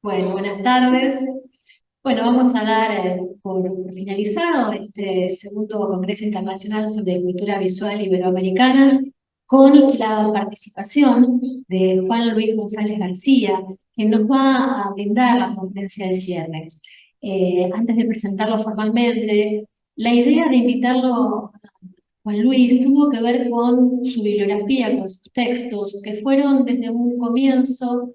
Bueno, buenas tardes. Bueno, vamos a dar por finalizado este segundo Congreso Internacional sobre Cultura Visual Iberoamericana con la participación de Juan Luis González García, quien nos va a brindar la conferencia de cierre. Antes de presentarlo formalmente, la idea de invitarlo Juan Luis tuvo que ver con su bibliografía, con sus textos, que fueron desde un comienzo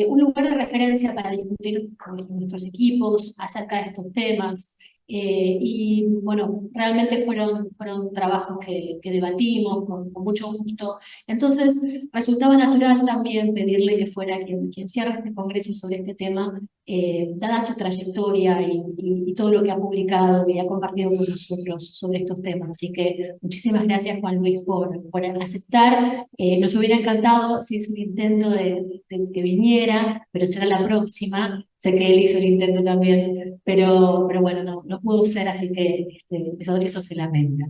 un lugar de referencia para discutir con nuestros equipos acerca de estos temas. Y bueno, realmente fueron trabajos que debatimos con mucho gusto. Entonces, resultaba natural también pedirle que fuera quien cierre este congreso sobre este tema, dada su trayectoria y todo lo que ha publicado y ha compartido con nosotros sobre estos temas. Así que muchísimas gracias, Juan Luis, por aceptar. Nos hubiera encantado si hizo un intento de que viniera, pero será la próxima. Sé que él hizo el intento también, pero bueno, no pudo ser, así que eso se lamenta.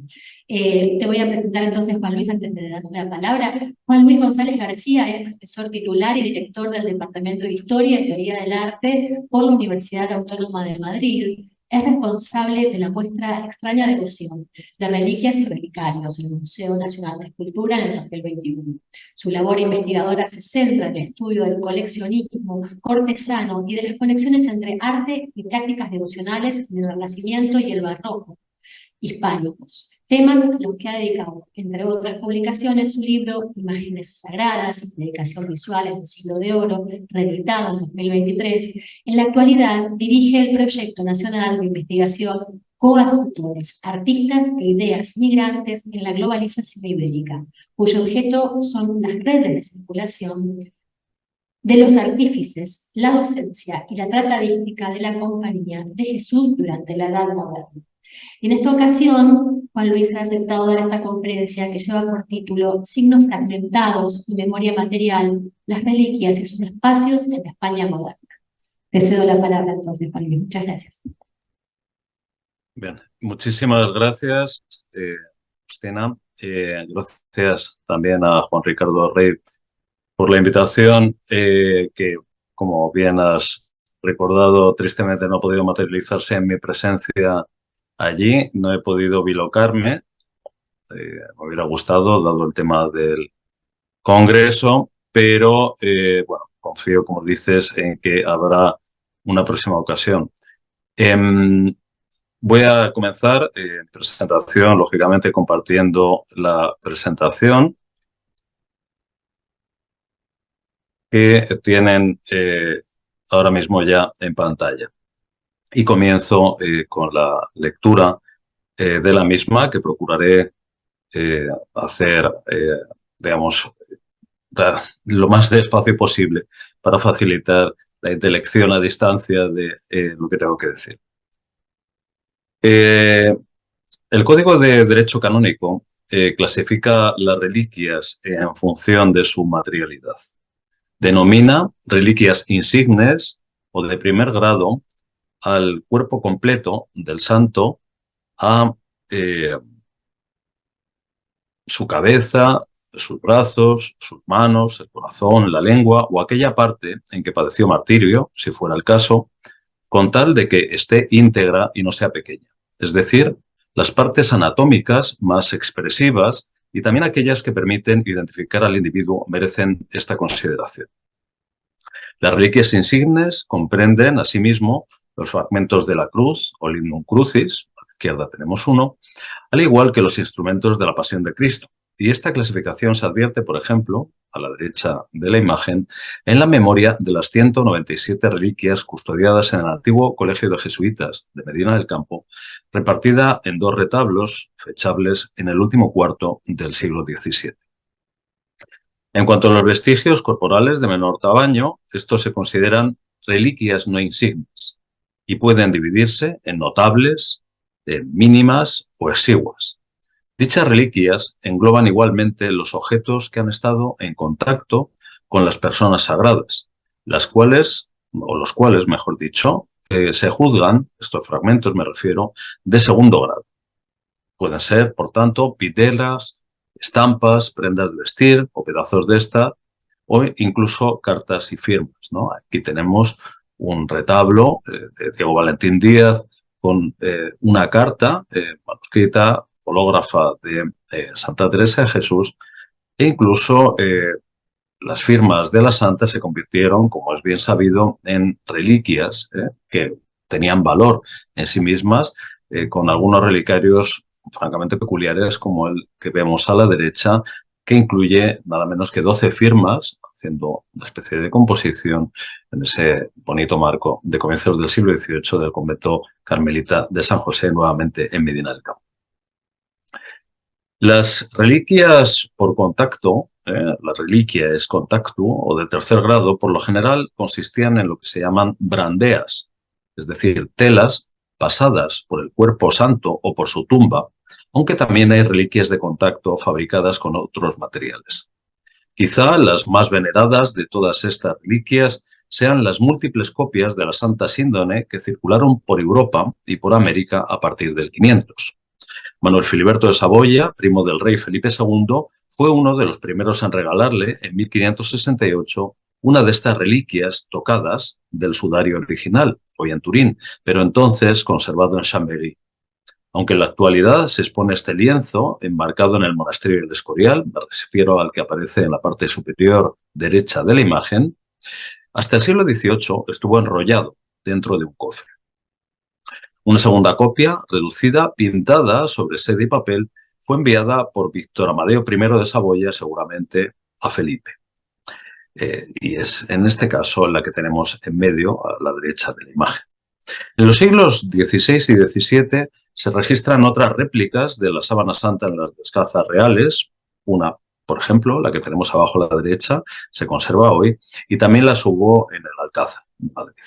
Te voy a presentar entonces, Juan Luis, antes de darle la palabra. Juan Luis González García es profesor titular y director del Departamento de Historia y Teoría del Arte por la Universidad Autónoma de Madrid. Es responsable de la muestra Extraña Devoción de Reliquias y Relicarios en el Museo Nacional de Escultura en el 2021. Su labor investigadora se centra en el estudio del coleccionismo cortesano y de las conexiones entre arte y prácticas devocionales en el Renacimiento y el Barroco hispánicos, temas a los que ha dedicado, entre otras publicaciones, su libro Imágenes Sagradas, Predicación Visual en el Siglo de Oro, reeditado en 2023. En la actualidad dirige el Proyecto Nacional de Investigación Coadjutores, Artistas e Ideas Migrantes en la Globalización Ibérica, cuyo objeto son las redes de circulación de los artífices, la docencia y la tratadística de la Compañía de Jesús durante la Edad Moderna. En esta ocasión, Juan Luis ha aceptado dar esta conferencia que lleva por título Signos fragmentados y memoria material, las reliquias y sus espacios en la España moderna. Te cedo la palabra entonces, Juan Luis. Muchas gracias. Bien, muchísimas gracias, Cristina. Gracias también a Juan Ricardo Rey por la invitación, que, como bien has recordado, tristemente no ha podido materializarse en mi presencia allí. No he podido bilocarme. Me hubiera gustado, dado el tema del Congreso, pero bueno, confío, como dices, en que habrá una próxima ocasión. Voy a comenzar presentación, lógicamente, compartiendo la presentación que tienen ahora mismo ya en pantalla. Y comienzo con la lectura de la misma, que procuraré hacer, digamos, lo más despacio posible para facilitar la intelección a distancia de lo que tengo que decir. El Código de Derecho Canónico clasifica las reliquias en función de su materialidad. Denomina reliquias insignes o de primer grado al cuerpo completo del santo, a su cabeza, sus brazos, sus manos, el corazón, la lengua o aquella parte en que padeció martirio, si fuera el caso, con tal de que esté íntegra y no sea pequeña. Es decir, las partes anatómicas más expresivas y también aquellas que permiten identificar al individuo merecen esta consideración. Las reliquias insignes comprenden, asimismo, los fragmentos de la cruz o lignum crucis, a la izquierda tenemos uno, al igual que los instrumentos de la Pasión de Cristo. Y esta clasificación se advierte, por ejemplo, a la derecha de la imagen, en la memoria de las 197 reliquias custodiadas en el antiguo Colegio de Jesuitas de Medina del Campo, repartida en 2 retablos fechables en el último cuarto del siglo XVII. En cuanto a los vestigios corporales de menor tamaño, estos se consideran reliquias no insignes y pueden dividirse en notables, mínimas o exiguas. Dichas reliquias engloban igualmente los objetos que han estado en contacto con las personas sagradas, las cuales, o los cuales, mejor dicho, se juzgan, estos fragmentos me refiero, de segundo grado. Pueden ser, por tanto, pitelas, estampas, prendas de vestir o pedazos de esta, o incluso cartas y firmas, ¿no? Aquí tenemos un retablo de Diego Valentín Díaz con una carta manuscrita, hológrafa de Santa Teresa de Jesús, e incluso las firmas de la santa se convirtieron, como es bien sabido, en reliquias que tenían valor en sí mismas, con algunos relicarios francamente peculiares, como el que vemos a la derecha, que incluye nada menos que 12 firmas, haciendo una especie de composición en ese bonito marco de comienzos del siglo XVIII del convento carmelita de San José, nuevamente en Medina del Campo. Las reliquias por contacto, la reliquia es contacto o de tercer grado, por lo general consistían en lo que se llaman brandeas, es decir, telas pasadas por el cuerpo santo o por su tumba, aunque también hay reliquias de contacto fabricadas con otros materiales. Quizá las más veneradas de todas estas reliquias sean las múltiples copias de la Santa Síndone que circularon por Europa y por América a partir del 500. Manuel Filiberto de Saboya, primo del rey Felipe II, fue uno de los primeros en regalarle, en 1568, una de estas reliquias tocadas del sudario original, hoy en Turín, pero entonces conservado en Chambéry. Aunque en la actualidad se expone este lienzo enmarcado en el monasterio del Escorial, me refiero al que aparece en la parte superior derecha de la imagen, hasta el siglo XVIII estuvo enrollado dentro de un cofre. Una segunda copia, reducida, pintada sobre seda y papel, fue enviada por Víctor Amadeo I de Saboya, seguramente a Felipe. Y es en este caso la que tenemos en medio, a la derecha de la imagen. En los siglos XVI y XVII se registran otras réplicas de la sábana santa en las descalzas reales. Una, por ejemplo, la que tenemos abajo a la derecha, se conserva hoy, y también las hubo en el Alcázar, en Madrid.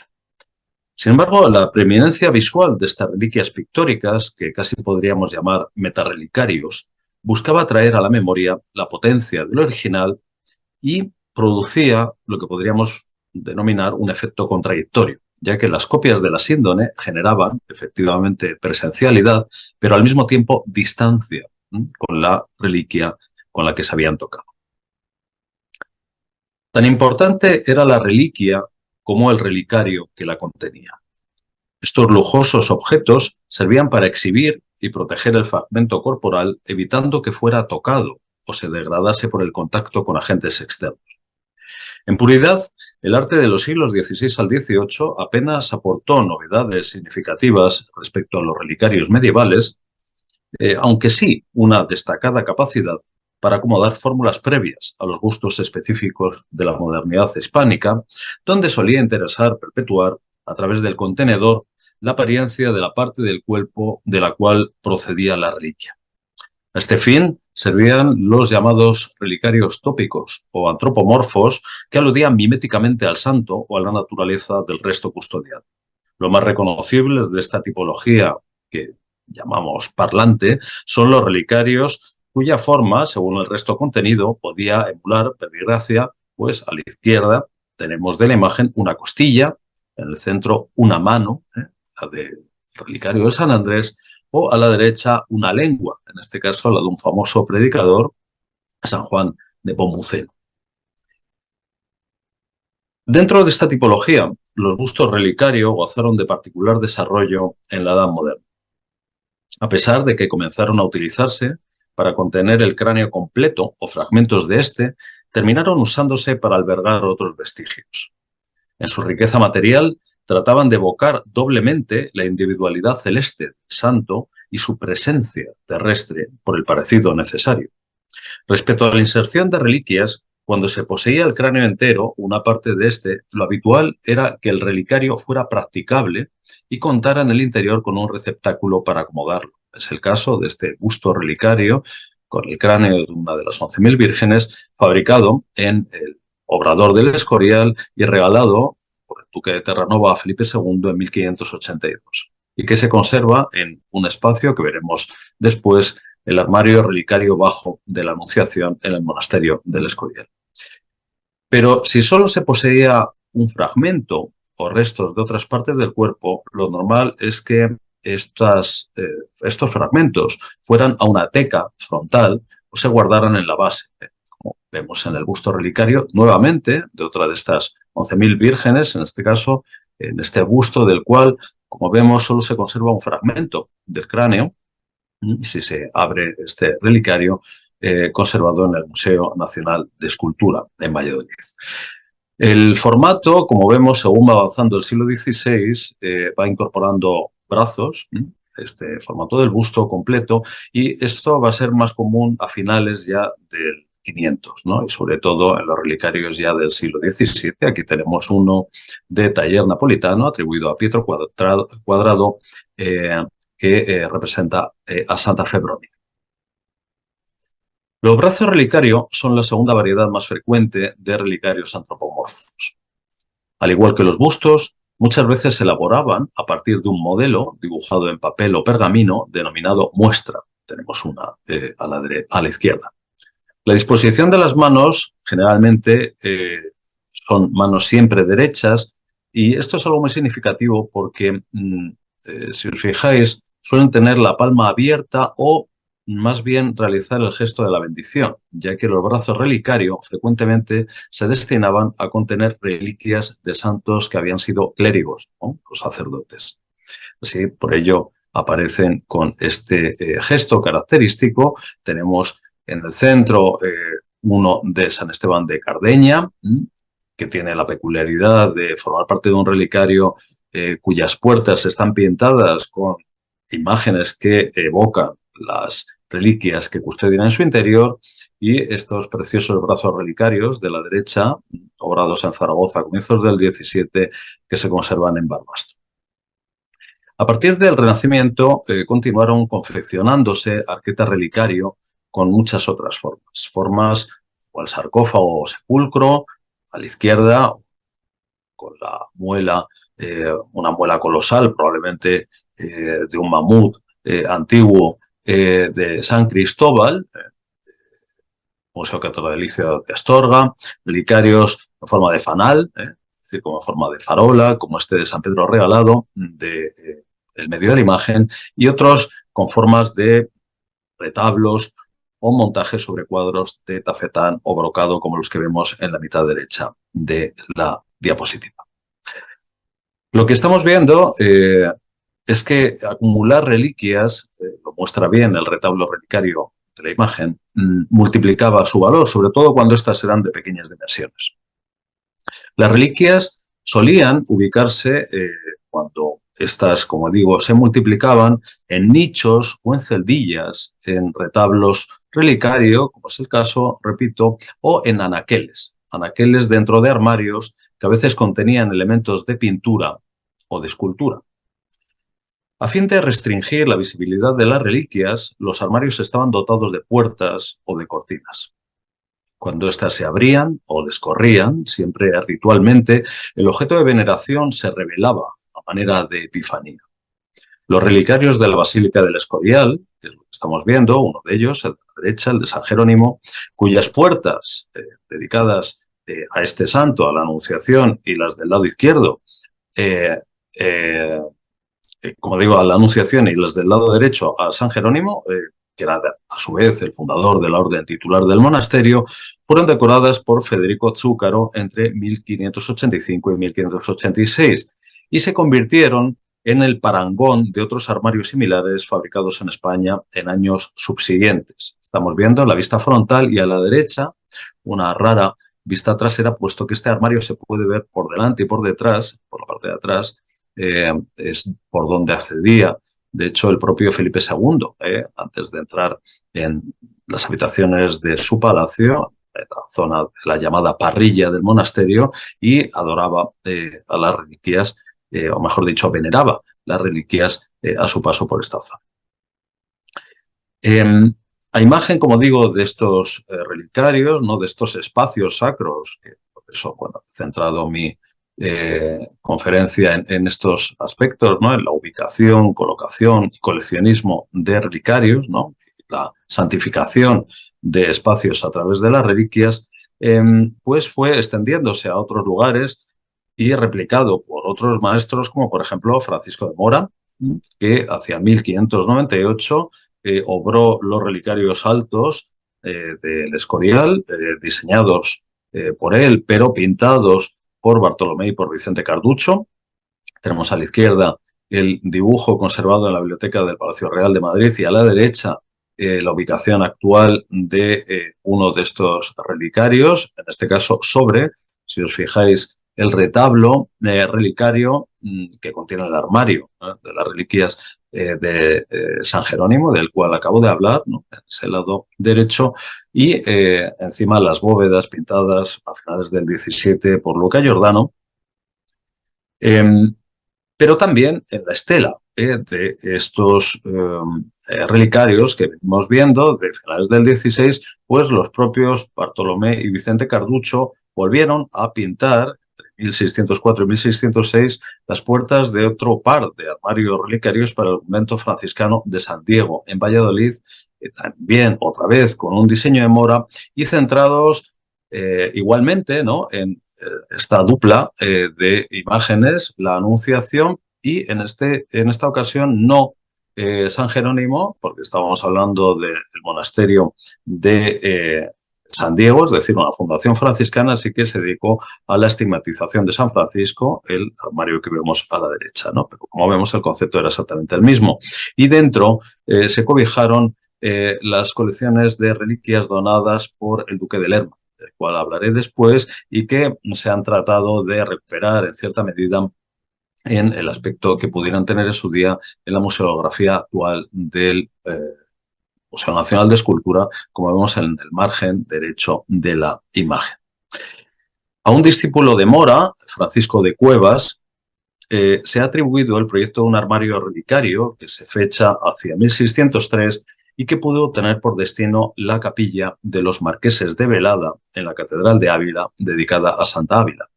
Sin embargo, la preeminencia visual de estas reliquias pictóricas, que casi podríamos llamar metarelicarios, buscaba traer a la memoria la potencia del original y producía lo que podríamos denominar un efecto contradictorio, ya que las copias de la síndone generaban efectivamente presencialidad, pero al mismo tiempo distancia con la reliquia con la que se habían tocado. Tan importante era la reliquia como el relicario que la contenía. Estos lujosos objetos servían para exhibir y proteger el fragmento corporal, evitando que fuera tocado o se degradase por el contacto con agentes externos. En puridad, el arte de los siglos XVI al XVIII apenas aportó novedades significativas respecto a los relicarios medievales, aunque sí una destacada capacidad para acomodar fórmulas previas a los gustos específicos de la modernidad hispánica, donde solía interesar perpetuar, a través del contenedor, la apariencia de la parte del cuerpo de la cual procedía la reliquia. A este fin servían los llamados relicarios tópicos o antropomorfos, que aludían miméticamente al santo o a la naturaleza del resto custodiado. Los más reconocibles de esta tipología, que llamamos parlante, son los relicarios cuya forma, según el resto contenido, podía emular, per desgracia, pues a la izquierda tenemos de la imagen una costilla, en el centro una mano, la del relicario de San Andrés, o a la derecha una lengua, en este caso la de un famoso predicador, San Juan de Nepomuceno. Dentro de esta tipología, los bustos relicario gozaron de particular desarrollo en la Edad Moderna, a pesar de que comenzaron a utilizarse para contener el cráneo completo o fragmentos de este, terminaron usándose para albergar otros vestigios. En su riqueza material, trataban de evocar doblemente la individualidad celeste del santo y su presencia terrestre por el parecido necesario. Respecto a la inserción de reliquias, cuando se poseía el cráneo entero, una parte de este, lo habitual era que el relicario fuera practicable y contara en el interior con un receptáculo para acomodarlo. Es el caso de este busto relicario con el cráneo de una de las 11.000 vírgenes, fabricado en el Obrador del Escorial y regalado por el duque de Terranova a Felipe II en 1582, y que se conserva en un espacio que veremos después, el armario relicario bajo de la Anunciación en el monasterio del Escorial. Pero si solo se poseía un fragmento o restos de otras partes del cuerpo, lo normal es que estos fragmentos fueran a una teca frontal o se guardaran en la base, como vemos en el busto relicario, nuevamente, de otra de estas 11.000 vírgenes, en este caso, en este busto del cual, como vemos, solo se conserva un fragmento del cráneo, y si se abre este relicario, conservado en el Museo Nacional de Escultura en Valladolid. El formato, como vemos, según va avanzando el siglo XVI, va incorporando brazos, este formato del busto completo, y esto va a ser más común a finales ya del 500, ¿no? Y sobre todo en los relicarios ya del siglo XVII. Aquí tenemos uno de taller napolitano atribuido a Pietro Cuadrado, que representa a Santa Febronia. Los brazos relicarios son la segunda variedad más frecuente de relicarios antropomorfos. Al igual que los bustos, muchas veces se elaboraban a partir de un modelo dibujado en papel o pergamino denominado muestra. Tenemos una a la izquierda. La disposición de las manos generalmente son manos siempre derechas, y esto es algo muy significativo porque, si os fijáis, suelen tener la palma abierta o más bien realizar el gesto de la bendición, ya que los brazos relicarios frecuentemente se destinaban a contener reliquias de santos que habían sido clérigos, ¿no? Los sacerdotes. Así, por ello aparecen con este gesto característico. Tenemos en el centro uno de San Esteban de Cardeña, que tiene la peculiaridad de formar parte de un relicario cuyas puertas están pintadas con imágenes que evocan las reliquias que custodian en su interior, y estos preciosos brazos relicarios de la derecha, obrados en Zaragoza a comienzos del XVII, que se conservan en Barbastro. A partir del Renacimiento continuaron confeccionándose arquetas relicario con muchas otras formas como el sarcófago o sepulcro, a la izquierda, con la muela, una muela colosal, probablemente de un mamut antiguo de San Cristóbal, Museo Catedralicio de Astorga, relicarios en forma de fanal, es decir, como en forma de farola, como este de San Pedro Regalado, el medio de la imagen, y otros con formas de retablos o montajes sobre cuadros de tafetán o brocado, como los que vemos en la mitad derecha de la diapositiva. Lo que estamos viendo es que acumular reliquias, lo muestra bien el retablo relicario de la imagen, multiplicaba su valor, sobre todo cuando éstas eran de pequeñas dimensiones. Las reliquias solían ubicarse cuando estas, como digo, se multiplicaban en nichos o en celdillas, en retablos relicario, como es el caso, repito, o en anaqueles dentro de armarios que a veces contenían elementos de pintura o de escultura. A fin de restringir la visibilidad de las reliquias, los armarios estaban dotados de puertas o de cortinas. Cuando éstas se abrían o descorrían, siempre ritualmente, el objeto de veneración se revelaba a manera de epifanía. Los relicarios de la Basílica del Escorial, que es lo que estamos viendo, uno de ellos, el de la derecha, el de San Jerónimo, cuyas puertas dedicadas a este santo, a la Anunciación, y las del lado izquierdo, como digo, a la Anunciación, y las del lado derecho a San Jerónimo, que era a su vez el fundador de la orden titular del monasterio, fueron decoradas por Federico Zúcaro entre 1585 y 1586 y se convirtieron en el parangón de otros armarios similares fabricados en España en años subsiguientes. Estamos viendo la vista frontal y a la derecha una rara vista trasera, puesto que este armario se puede ver por delante y por detrás, por la parte de atrás, es por donde accedía, de hecho, el propio Felipe II, antes de entrar en las habitaciones de su palacio, en la zona de la llamada parrilla del monasterio, y adoraba a las reliquias, o mejor dicho, veneraba las reliquias a su paso por esta zona. A imagen, como digo, de estos relicarios, ¿no?, de estos espacios sacros, que por eso, bueno, he centrado mi conferencia en estos aspectos, ¿no?, en la ubicación, colocación y coleccionismo de relicarios, ¿no?, la santificación de espacios a través de las reliquias, pues fue extendiéndose a otros lugares y replicado por otros maestros, como por ejemplo Francisco de Mora, que hacia 1598 obró los relicarios altos del Escorial, diseñados por él, pero pintados por Bartolomé y por Vicente Carducho, Tenemos a la izquierda el dibujo conservado en la Biblioteca del Palacio Real de Madrid y a la derecha la ubicación actual de uno de estos relicarios, en este caso sobre, si os fijáis, el retablo relicario que contiene el armario de las reliquias de San Jerónimo, del cual acabo de hablar, ¿no? En ese lado derecho, y encima las bóvedas pintadas a finales del 17 por Luca Giordano. Pero también en la estela de estos relicarios que venimos viendo de finales del 16, pues los propios Bartolomé y Vicente Carducho volvieron a pintar entre 1604 y 1606 las puertas de otro par de armarios relicarios para el convento franciscano de San Diego en Valladolid, también otra vez con un diseño de mora y centrados igualmente, ¿no?, en esta dupla de imágenes, la Anunciación y en esta ocasión no San Jerónimo, porque estábamos hablando del monasterio de San Diego, es decir, una fundación franciscana, así que se dedicó a la estigmatización de San Francisco, el armario que vemos a la derecha, ¿no? Pero como vemos, el concepto era exactamente el mismo. Y dentro se cobijaron las colecciones de reliquias donadas por el duque de Lerma, del cual hablaré después, y que se han tratado de recuperar en cierta medida en el aspecto que pudieran tener en su día en la museografía actual del Museo Nacional de Escultura, como vemos en el margen derecho de la imagen. A un discípulo de Mora, Francisco de Cuevas, se ha atribuido el proyecto de un armario relicario que se fecha hacia 1603 y que pudo tener por destino la capilla de los Marqueses de Velada en la Catedral de Ávila, dedicada a Santa Ávila.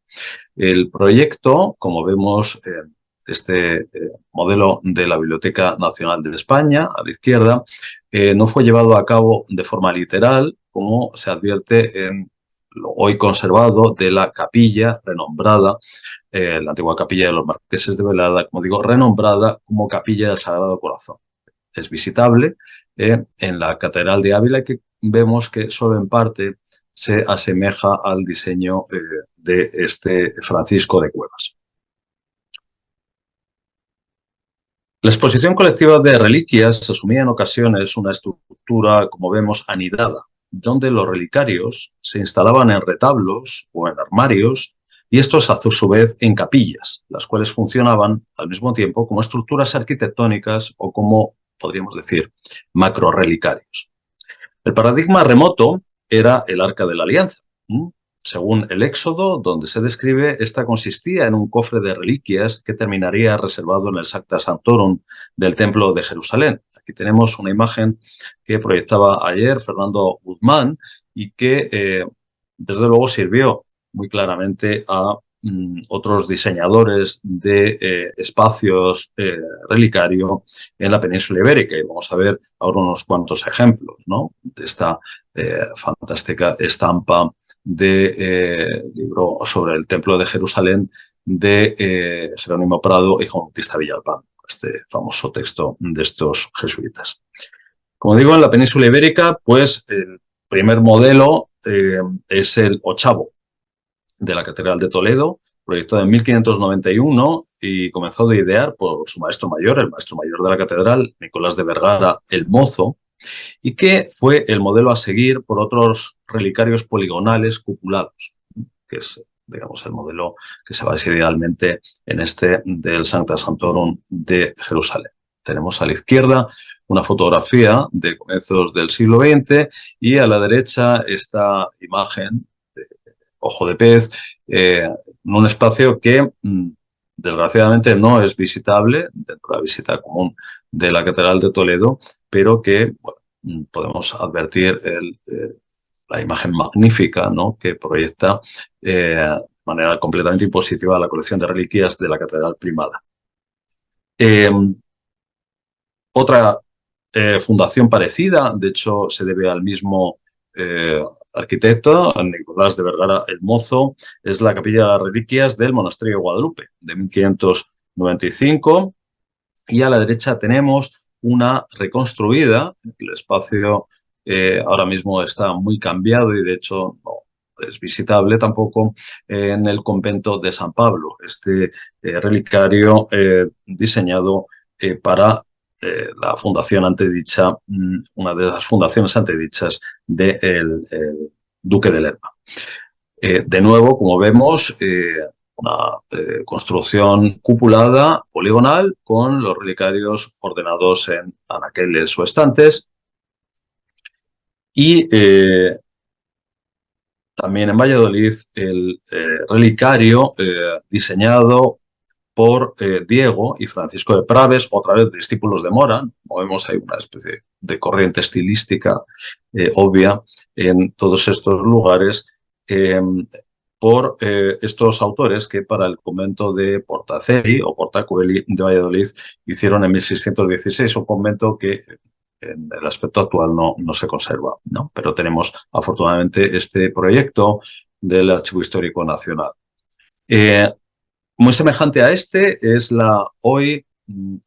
El proyecto, como vemos en este modelo de la Biblioteca Nacional de España, a la izquierda, no fue llevado a cabo de forma literal, como se advierte en lo hoy conservado de la capilla renombrada, la antigua capilla de los Marqueses de Velada, como digo, renombrada como Capilla del Sagrado Corazón. Es visitable en la Catedral de Ávila, que vemos que solo en parte se asemeja al diseño de este Francisco de Cuevas. La exposición colectiva de reliquias asumía en ocasiones una estructura, como vemos, anidada, donde los relicarios se instalaban en retablos o en armarios y estos a su vez en capillas, las cuales funcionaban al mismo tiempo como estructuras arquitectónicas o como, podríamos decir, macrorelicarios. El paradigma remoto era el Arca de la Alianza. Según el Éxodo, donde se describe, esta consistía en un cofre de reliquias que terminaría reservado en el Sancta Sanctorum del Templo de Jerusalén. Aquí tenemos una imagen que proyectaba ayer Fernando Guzmán y que, desde luego, sirvió muy claramente a otros diseñadores de espacios relicario en la península ibérica. Y vamos a ver ahora unos cuantos ejemplos, ¿no?, de esta fantástica estampa de libro sobre el Templo de Jerusalén de Jerónimo Prado y Juan Bautista Villalpán, este famoso texto de estos jesuitas. Como digo, en la península ibérica, pues el primer modelo es el ochavo de la Catedral de Toledo, proyectado en 1591 y comenzado a idear por su maestro mayor, el maestro mayor de la catedral, Nicolás de Vergara el Mozo, y que fue el modelo a seguir por otros relicarios poligonales cupulados, que es, digamos, el modelo que se basa idealmente en este del Sancta Sanctorum de Jerusalén. Tenemos a la izquierda una fotografía de comienzos del siglo XX y a la derecha esta imagen de ojo de pez en un espacio que desgraciadamente no es visitable dentro de la visita común de la Catedral de Toledo, pero que bueno, podemos advertir la imagen magnífica, ¿no?, que proyecta de manera completamente impositiva la colección de reliquias de la Catedral Primada. Otra fundación parecida, de hecho se debe al mismo arquitecto, Nicolás de Vergara el Mozo, es la Capilla de las Reliquias del Monasterio de Guadalupe, de 1595, y a la derecha tenemos una reconstruida. El espacio ahora mismo está muy cambiado y de hecho no es visitable tampoco en el convento de San Pablo, este relicario diseñado para la fundación antedicha, una de las fundaciones antedichas del duque de Lerma. De nuevo, como vemos, una construcción cupulada, poligonal, con los relicarios ordenados en anaqueles o estantes. Y también en Valladolid el relicario diseñado por Diego y Francisco de Praves, otra vez discípulos de Mora. Como vemos, hay una especie de corriente estilística obvia en todos estos lugares, por estos autores que para el convento de Portaceli o Portacueli de Valladolid hicieron en 1616, un convento que en el aspecto actual no se conserva, ¿no? Pero tenemos afortunadamente este proyecto del Archivo Histórico Nacional. Muy semejante a este es la hoy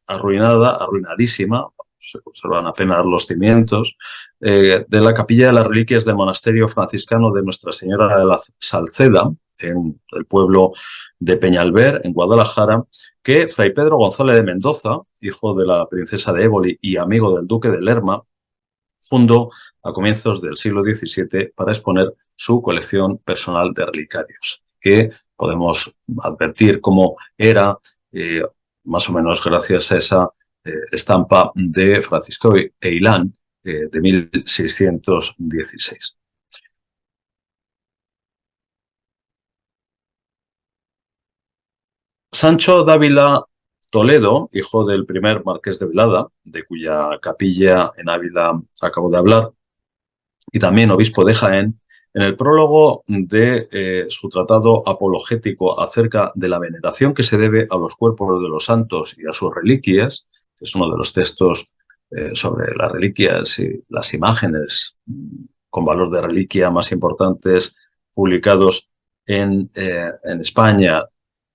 arruinadísima, se conservan apenas los cimientos, de la capilla de las reliquias del monasterio franciscano de Nuestra Señora de la Salceda, en el pueblo de Peñalver, en Guadalajara, que Fray Pedro González de Mendoza, hijo de la princesa de Éboli y amigo del duque de Lerma, fundó a comienzos del siglo XVII para exponer su colección personal de relicarios, que podemos advertir cómo era, más o menos gracias a esa estampa de Francisco Eilán de 1616. Sancho Dávila Toledo, hijo del primer marqués de Velada, de cuya capilla en Ávila acabo de hablar, y también obispo de Jaén, en el prólogo de su tratado apologético acerca de la veneración que se debe a los cuerpos de los santos y a sus reliquias, que es uno de los textos sobre las reliquias y las imágenes con valor de reliquia más importantes publicados en España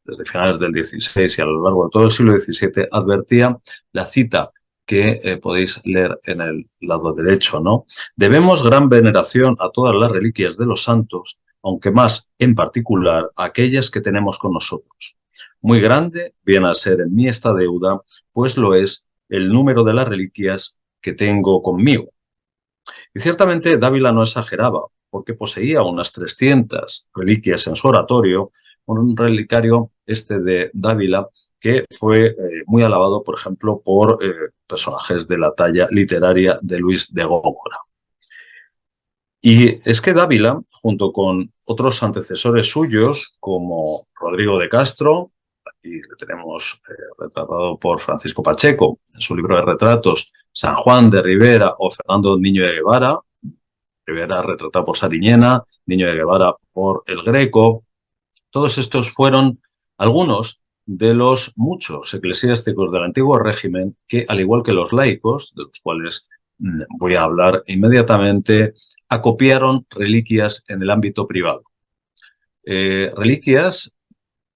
desde finales del XVI y a lo largo de todo el siglo XVII, advertía la cita que podéis leer en el lado derecho, ¿no? Debemos gran veneración a todas las reliquias de los santos, aunque más en particular a aquellas que tenemos con nosotros. Muy grande viene a ser en mí esta deuda, pues lo es el número de las reliquias que tengo conmigo. Y ciertamente Dávila no exageraba, porque poseía unas 300 reliquias en su oratorio, un relicario este de Dávila que fue muy alabado, por ejemplo, por personajes de la talla literaria de Luis de Góngora. Y es que Dávila, junto con otros antecesores suyos, como Rodrigo de Castro, aquí le tenemos retratado por Francisco Pacheco en su libro de retratos, San Juan de Rivera o Fernando Niño de Guevara, Rivera retratado por Sariñena, Niño de Guevara por El Greco. Todos estos fueron algunos de los muchos eclesiásticos del antiguo régimen que, al igual que los laicos, de los cuales voy a hablar inmediatamente, acopiaron reliquias en el ámbito privado. Reliquias,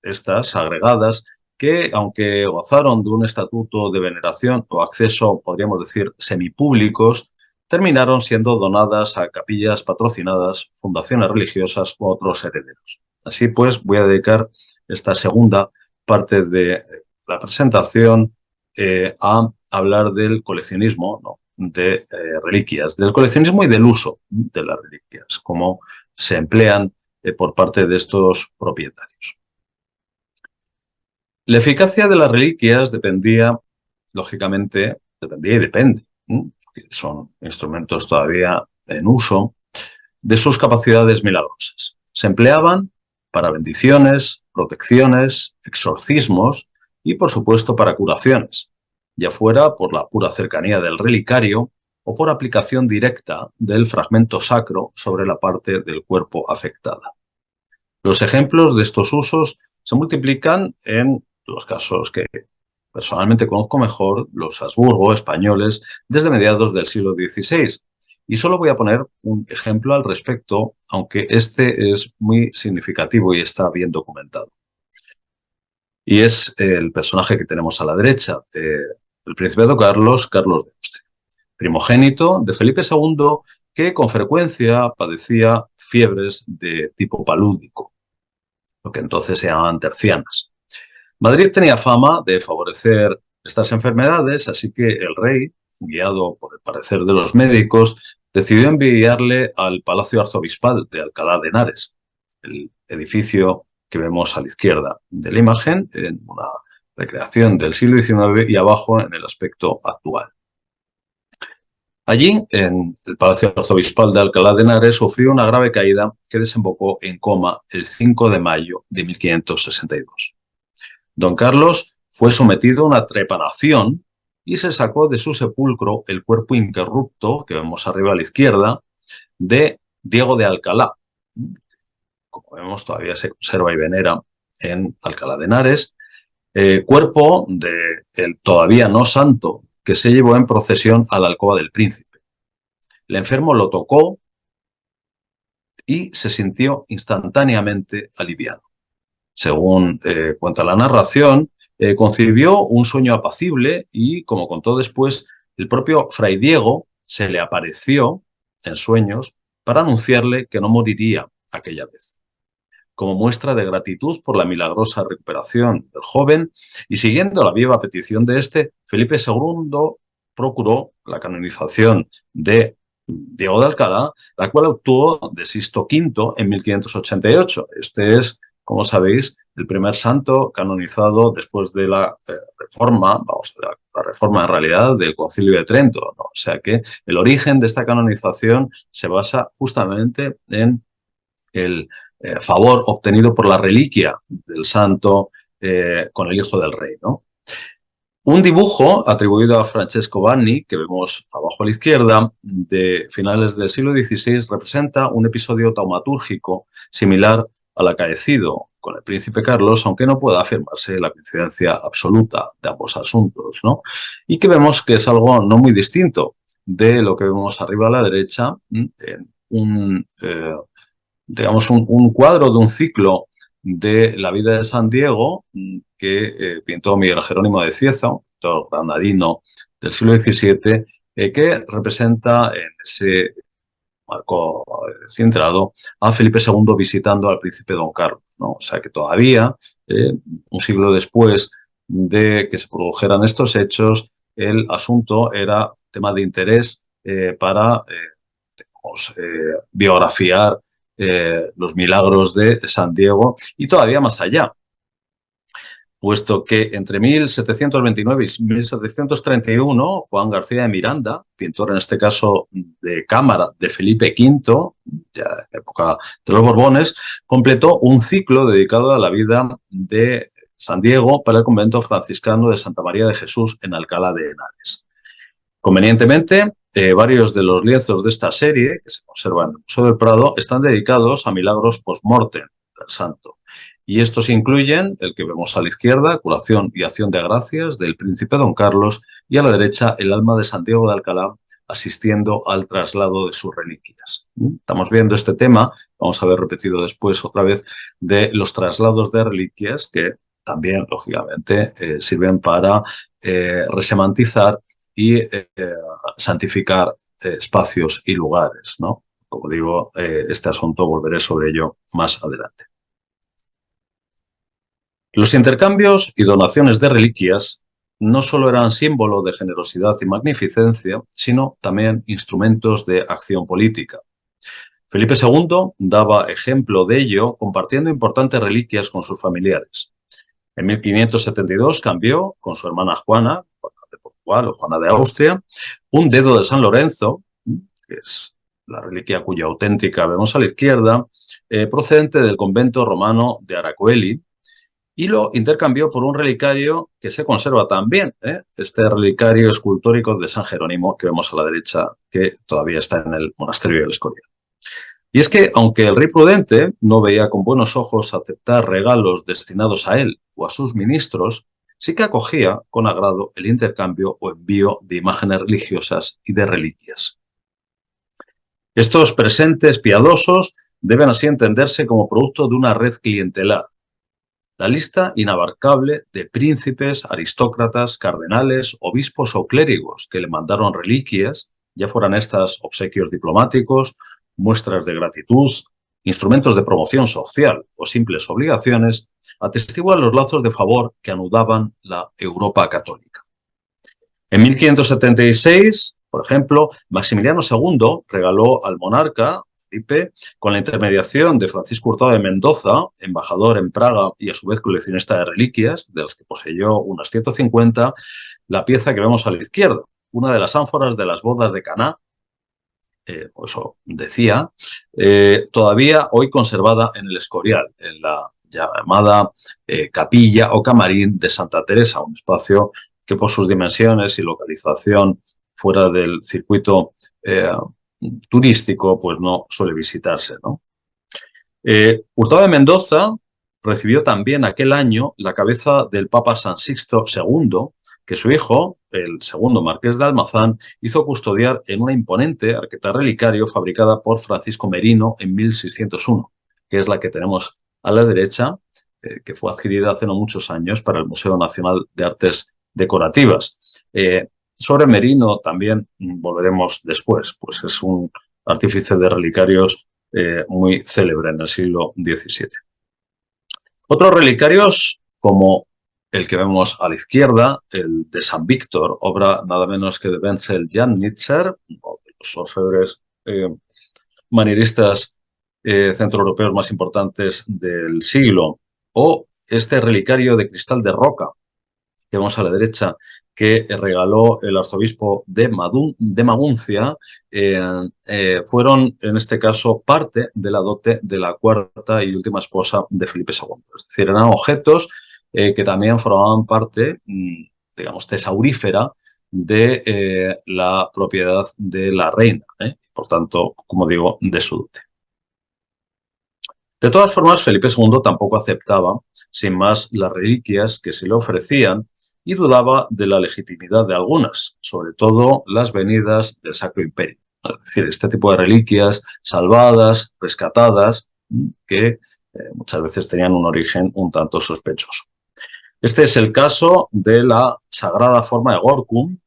estas agregadas, que aunque gozaron de un estatuto de veneración o acceso, podríamos decir, semipúblicos, terminaron siendo donadas a capillas patrocinadas, fundaciones religiosas u otros herederos. Así pues, voy a dedicar esta segunda parte de la presentación a hablar del coleccionismo, ¿no?, de reliquias, del coleccionismo y del uso de las reliquias, cómo se emplean por parte de estos propietarios. La eficacia de las reliquias dependía, lógicamente, dependía y depende, son instrumentos todavía en uso, de sus capacidades milagrosas. Se empleaban para bendiciones, protecciones, exorcismos y, por supuesto, para curaciones, ya fuera por la pura cercanía del relicario o por aplicación directa del fragmento sacro sobre la parte del cuerpo afectada. Los ejemplos de estos usos se multiplican en los casos que personalmente conozco mejor, los Habsburgo españoles, desde mediados del siglo XVI. Y solo voy a poner un ejemplo al respecto, aunque este es muy significativo y está bien documentado. Y es el personaje que tenemos a la derecha, el príncipe de Carlos de Austria, primogénito de Felipe II, que con frecuencia padecía fiebres de tipo palúdico, lo que entonces se llamaban tercianas. Madrid tenía fama de favorecer estas enfermedades, así que el rey, guiado por el parecer de los médicos, decidió enviarle al Palacio Arzobispal de Alcalá de Henares, el edificio que vemos a la izquierda de la imagen, en una recreación del siglo XIX y abajo en el aspecto actual. Allí, en el Palacio Arzobispal de Alcalá de Henares, sufrió una grave caída que desembocó en coma el 5 de mayo de 1562. Don Carlos fue sometido a una trepanación y se sacó de su sepulcro el cuerpo incorrupto, que vemos arriba a la izquierda, de Diego de Alcalá. Como vemos, todavía se conserva y venera en Alcalá de Henares, cuerpo del todavía no santo que se llevó en procesión a la alcoba del príncipe. El enfermo lo tocó y se sintió instantáneamente aliviado. Según cuenta la narración, concibió un sueño apacible y, como contó después, el propio Fray Diego se le apareció en sueños para anunciarle que no moriría aquella vez. Como muestra de gratitud por la milagrosa recuperación del joven y siguiendo la viva petición de este, Felipe II procuró la canonización de Diego de Alcalá, la cual obtuvo de Sixto V en 1588. Este es, como sabéis, el primer santo canonizado después de la reforma, la reforma en realidad del Concilio de Trento, ¿no? O sea que el origen de esta canonización se basa justamente en el favor obtenido por la reliquia del santo con el hijo del rey, ¿no? Un dibujo atribuido a Francesco Vanni, que vemos abajo a la izquierda, de finales del siglo XVI, representa un episodio taumatúrgico similar al acaecido con el príncipe Carlos, aunque no pueda afirmarse la coincidencia absoluta de ambos asuntos, ¿no? Y que vemos que es algo no muy distinto de lo que vemos arriba a la derecha, en digamos, un cuadro de un ciclo de la vida de San Diego que pintó Miguel Jerónimo de Cieza, un pintor granadino del siglo XVII, que representa en ese marco centrado a Felipe II visitando al príncipe Don Carlos, ¿no? O sea que todavía, un siglo después de que se produjeran estos hechos, el asunto era tema de interés para biografiar los milagros de San Diego y todavía más allá, puesto que entre 1729 y 1731 Juan García de Miranda, pintor en este caso de cámara de Felipe V, ya en época de los Borbones, completó un ciclo dedicado a la vida de San Diego para el convento franciscano de Santa María de Jesús en Alcalá de Henares. Convenientemente, varios de los lienzos de esta serie, que se conservan en el Museo del Prado, están dedicados a milagros post-mortem del santo. Y estos incluyen el que vemos a la izquierda, Curación y Acción de Gracias, del príncipe Don Carlos, y a la derecha, el alma de Santiago de Alcalá, asistiendo al traslado de sus reliquias. Estamos viendo este tema, vamos a ver repetido después otra vez, de los traslados de reliquias, que también, lógicamente, sirven para resemantizar y santificar espacios y lugares, ¿no? Como digo, este asunto volveré sobre ello más adelante. Los intercambios y donaciones de reliquias no solo eran símbolo de generosidad y magnificencia, sino también instrumentos de acción política. Felipe II daba ejemplo de ello compartiendo importantes reliquias con sus familiares. En 1572 cambió con su hermana Juana de Portugal o Juana de Austria, un dedo de San Lorenzo, que es la reliquia cuya auténtica vemos a la izquierda, procedente del convento romano de Aracoeli, y lo intercambió por un relicario que se conserva también, este relicario escultórico de San Jerónimo que vemos a la derecha, que todavía está en el monasterio del Escorial. Y es que, aunque el rey prudente no veía con buenos ojos aceptar regalos destinados a él o a sus ministros, sí que acogía con agrado el intercambio o envío de imágenes religiosas y de reliquias. Estos presentes piadosos deben así entenderse como producto de una red clientelar. La lista inabarcable de príncipes, aristócratas, cardenales, obispos o clérigos que le mandaron reliquias, ya fueran estas obsequios diplomáticos, muestras de gratitud instrumentos de promoción social o simples obligaciones, atestiguan los lazos de favor que anudaban la Europa católica. En 1576, por ejemplo, Maximiliano II regaló al monarca Felipe, con la intermediación de Francisco Hurtado de Mendoza, embajador en Praga y a su vez coleccionista de reliquias, de las que poseyó unas 150, la pieza que vemos a la izquierda, una de las ánforas de las bodas de Caná, eso decía, todavía hoy conservada en el Escorial, en la llamada capilla o camarín de Santa Teresa, un espacio que por sus dimensiones y localización fuera del circuito turístico, pues no suele visitarse, ¿no? Hurtado de Mendoza recibió también aquel año la cabeza del Papa San Sixto II, que su hijo, el segundo marqués de Almazán, hizo custodiar en una imponente arqueta relicario fabricada por Francisco Merino en 1601, que es la que tenemos a la derecha, que fue adquirida hace no muchos años para el Museo Nacional de Artes Decorativas. Sobre Merino también volveremos después, pues es un artífice de relicarios muy célebre en el siglo XVII. Otros relicarios, como el que vemos a la izquierda, el de San Víctor, obra nada menos que de Wenzel Janitzer, uno de los orfebres manieristas centroeuropeos más importantes del siglo, o este relicario de cristal de roca, que vemos a la derecha, que regaló el arzobispo de Maguncia, fueron, en este caso, parte de la dote de la cuarta y última esposa de Felipe II. Es decir, eran objetos que también formaban parte, digamos, tesaurífera de la propiedad de la reina, por tanto, como digo, de su dote. De todas formas, Felipe II tampoco aceptaba, sin más, las reliquias que se le ofrecían y dudaba de la legitimidad de algunas, sobre todo las venidas del Sacro Imperio. Es decir, este tipo de reliquias salvadas, rescatadas, que muchas veces tenían un origen un tanto sospechoso. Este es el caso de la Sagrada Forma de Gorkum,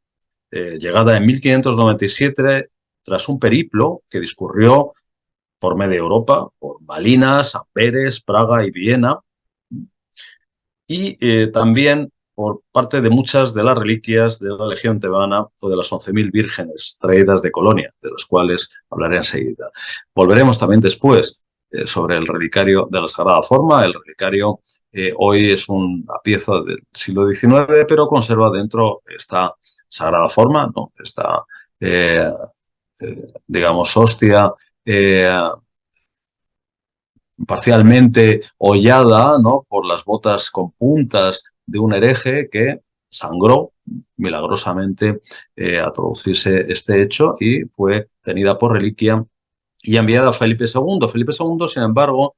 llegada en 1597 tras un periplo que discurrió por media Europa, por Malinas, Amberes, Praga y Viena, y también por parte de muchas de las reliquias de la Legión tebana o de las 11.000 vírgenes traídas de Colonia, de las cuales hablaré enseguida. Volveremos también después sobre el relicario de la Sagrada Forma. El relicario hoy es una pieza del siglo XIX, pero conserva dentro esta Sagrada Forma, ¿no? Esta, digamos, hostia parcialmente hollada, ¿no?, por las botas con puntas de un hereje que sangró milagrosamente al producirse este hecho y fue tenida por reliquia y enviada a Felipe II. Felipe II, sin embargo,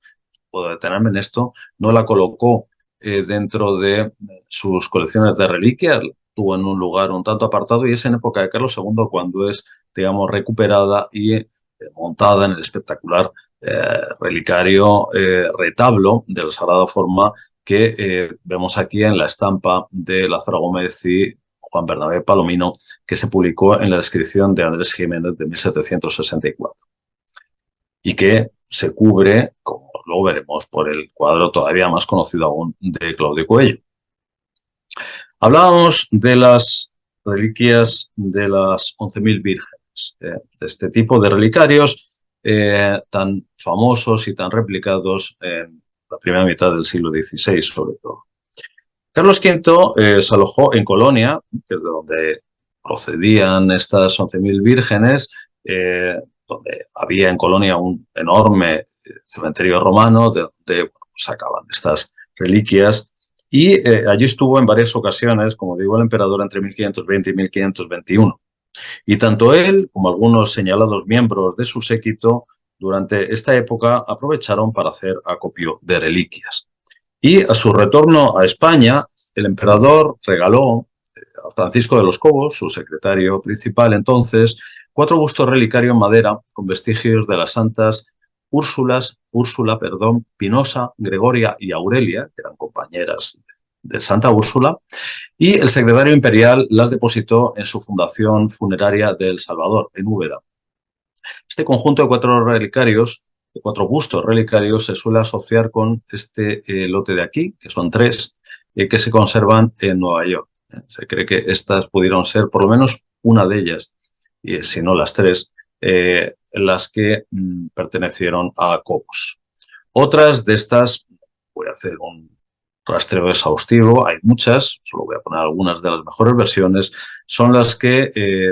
puedo detenerme en esto, no la colocó dentro de sus colecciones de reliquias, tuvo en un lugar un tanto apartado y es en época de Carlos II cuando es, digamos, recuperada y montada en el espectacular relicario retablo de la Sagrada Forma que vemos aquí en la estampa de Lázaro Gómez y Juan Bernabé Palomino, que se publicó en la descripción de Andrés Jiménez de 1764 y que se cubre, como luego veremos, por el cuadro todavía más conocido aún de Claudio Coello. Hablábamos de las reliquias de las 11.000 vírgenes, de este tipo de relicarios tan famosos y tan replicados en la primera mitad del siglo XVI, sobre todo. Carlos V se alojó en Colonia, que es de donde procedían estas 11.000 vírgenes, donde había en Colonia un enorme cementerio romano de donde sacaban estas reliquias y allí estuvo en varias ocasiones, como digo, el emperador entre 1520 y 1521. Y tanto él como algunos señalados miembros de su séquito durante esta época aprovecharon para hacer acopio de reliquias. Y a su retorno a España, el emperador regaló a Francisco de los Cobos, su secretario principal entonces, 4 bustos relicarios en madera con vestigios de las santas Úrsula, Pinosa, Gregoria y Aurelia, que eran compañeras de Santa Úrsula, y el secretario imperial las depositó en su fundación funeraria de El Salvador, en Úbeda. Este conjunto de 4 relicarios cuatro bustos relicarios se suele asociar con este lote de aquí, que son tres, que se conservan en Nueva York. Se cree que estas pudieron ser, por lo menos una de ellas, y si no las tres, las que pertenecieron a Cobos. Otras de estas, voy a hacer un rastreo exhaustivo, hay muchas, solo voy a poner algunas de las mejores versiones, son las que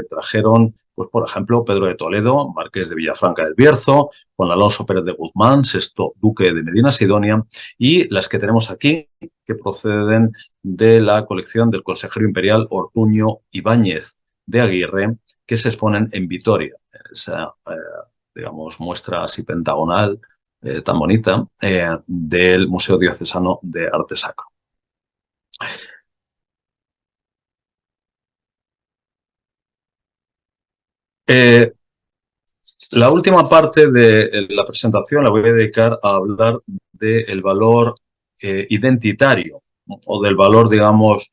trajeron, pues por ejemplo, Pedro de Toledo, marqués de Villafranca del Bierzo, Juan Alonso Pérez de Guzmán, sexto duque de Medina Sidonia, y las que tenemos aquí, que proceden de la colección del consejero imperial Ortuño Ibáñez de Aguirre, que se exponen en Vitoria. Esa, digamos, muestra así pentagonal, tan bonita, del Museo Diocesano de Arte Sacro. La última parte de la presentación la voy a dedicar a hablar del valor identitario o del valor, digamos,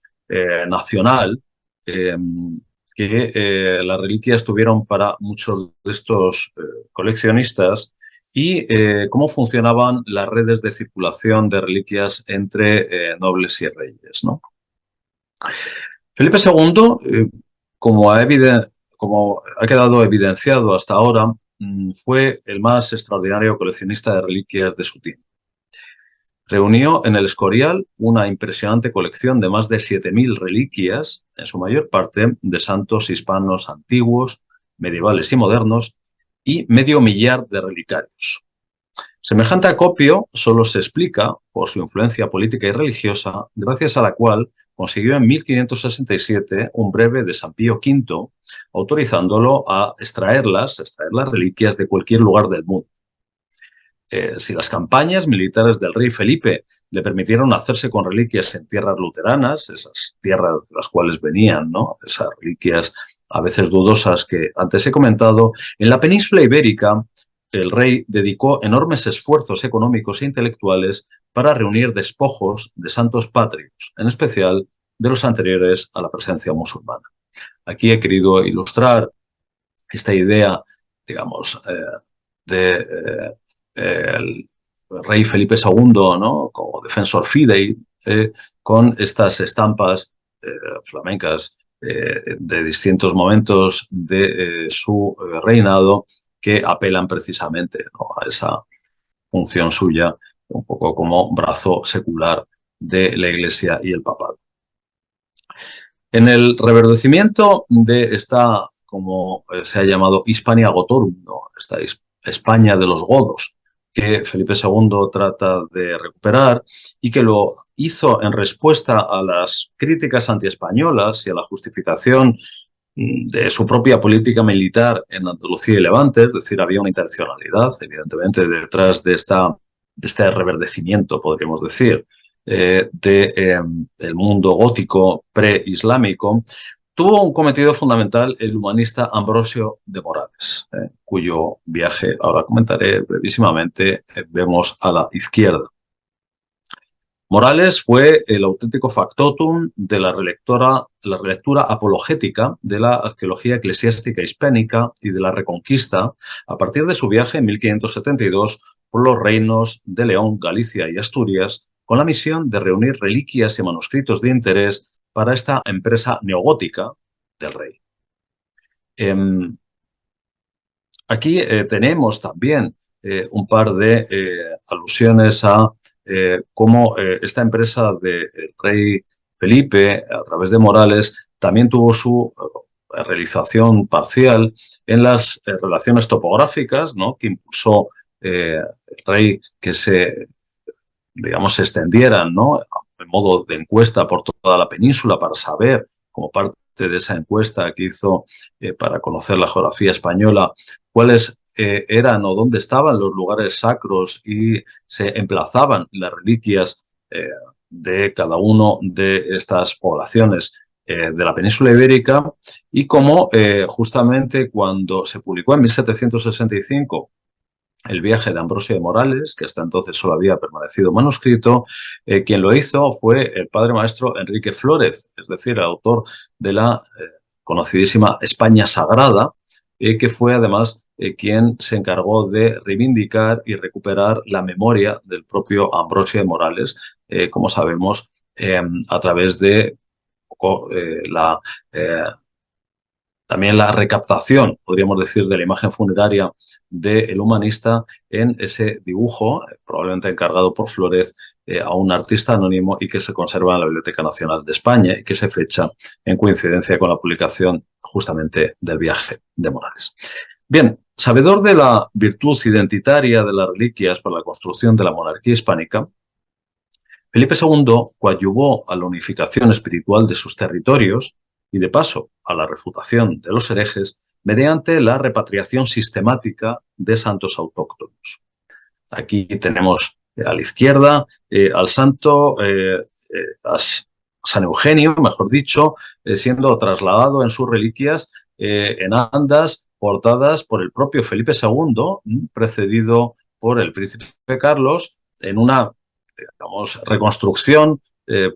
nacional que las reliquias tuvieron para muchos de estos coleccionistas y cómo funcionaban las redes de circulación de reliquias entre nobles y reyes, ¿no? Felipe II, como ha quedado evidenciado hasta ahora, fue el más extraordinario coleccionista de reliquias de su tiempo. Reunió en el Escorial una impresionante colección de más de 7.000 reliquias, en su mayor parte de santos hispanos antiguos, medievales y modernos, y medio millar de relicarios. Semejante acopio solo se explica por su influencia política y religiosa, gracias a la cual consiguió en 1567 un breve de San Pío V, autorizándolo a extraer las reliquias de cualquier lugar del mundo. Si las campañas militares del rey Felipe le permitieron hacerse con reliquias en tierras luteranas, esas tierras de las cuales venían, ¿no?, esas reliquias a veces dudosas que antes he comentado, en la península ibérica el rey dedicó enormes esfuerzos económicos e intelectuales para reunir despojos de santos patrios, en especial de los anteriores a la presencia musulmana. Aquí he querido ilustrar esta idea, digamos, el rey Felipe II, ¿no?, como defensor fidei, con estas estampas flamencas de distintos momentos de su reinado que apelan precisamente, ¿no?, a esa función suya, un poco como brazo secular de la Iglesia y el papado. En el reverdecimiento de esta, como se ha llamado, Hispania Gotorum, ¿no?, esta España de los godos, que Felipe II trata de recuperar y que lo hizo en respuesta a las críticas antiespañolas y a la justificación de su propia política militar en Andalucía y Levante, es decir, había una intencionalidad, evidentemente, detrás de este reverdecimiento, podríamos decir, del mundo gótico preislámico, tuvo un cometido fundamental el humanista Ambrosio de Morales, cuyo viaje ahora comentaré brevísimamente, vemos a la izquierda. Morales fue el auténtico factotum de la relectura apologética de la arqueología eclesiástica hispánica y de la Reconquista a partir de su viaje en 1572 por los reinos de León, Galicia y Asturias, con la misión de reunir reliquias y manuscritos de interés para esta empresa neogótica del rey. Aquí tenemos también un par de alusiones a cómo esta empresa del rey Felipe, a través de Morales, también tuvo su realización parcial en las relaciones topográficas, ¿no?, que impulsó el rey que digamos, se extendieran, ¿no?, en modo de encuesta por toda la península para saber, como parte de esa encuesta que hizo para conocer la geografía española, cuáles eran o dónde estaban los lugares sacros y se emplazaban las reliquias de cada uno de estas poblaciones de la península ibérica, y cómo justamente cuando se publicó en 1765 el viaje de Ambrosio de Morales, que hasta entonces solo había permanecido manuscrito, quien lo hizo fue el padre maestro Enrique Flórez, es decir, el autor de la conocidísima España Sagrada, que fue además quien se encargó de reivindicar y recuperar la memoria del propio Ambrosio de Morales, como sabemos, a través de la también la recaptación, podríamos decir, de la imagen funeraria del humanista en ese dibujo, probablemente encargado por Flórez a un artista anónimo y que se conserva en la Biblioteca Nacional de España y que se fecha en coincidencia con la publicación justamente del viaje de Morales. Bien, sabedor de la virtud identitaria de las reliquias para la construcción de la monarquía hispánica, Felipe II coadyuvó a la unificación espiritual de sus territorios y, de paso, a la refutación de los herejes mediante la repatriación sistemática de santos autóctonos. Aquí tenemos a la izquierda al santo, a San Eugenio, mejor dicho, siendo trasladado en sus reliquias en andas portadas por el propio Felipe II, precedido por el príncipe Carlos, en una, digamos, reconstrucción,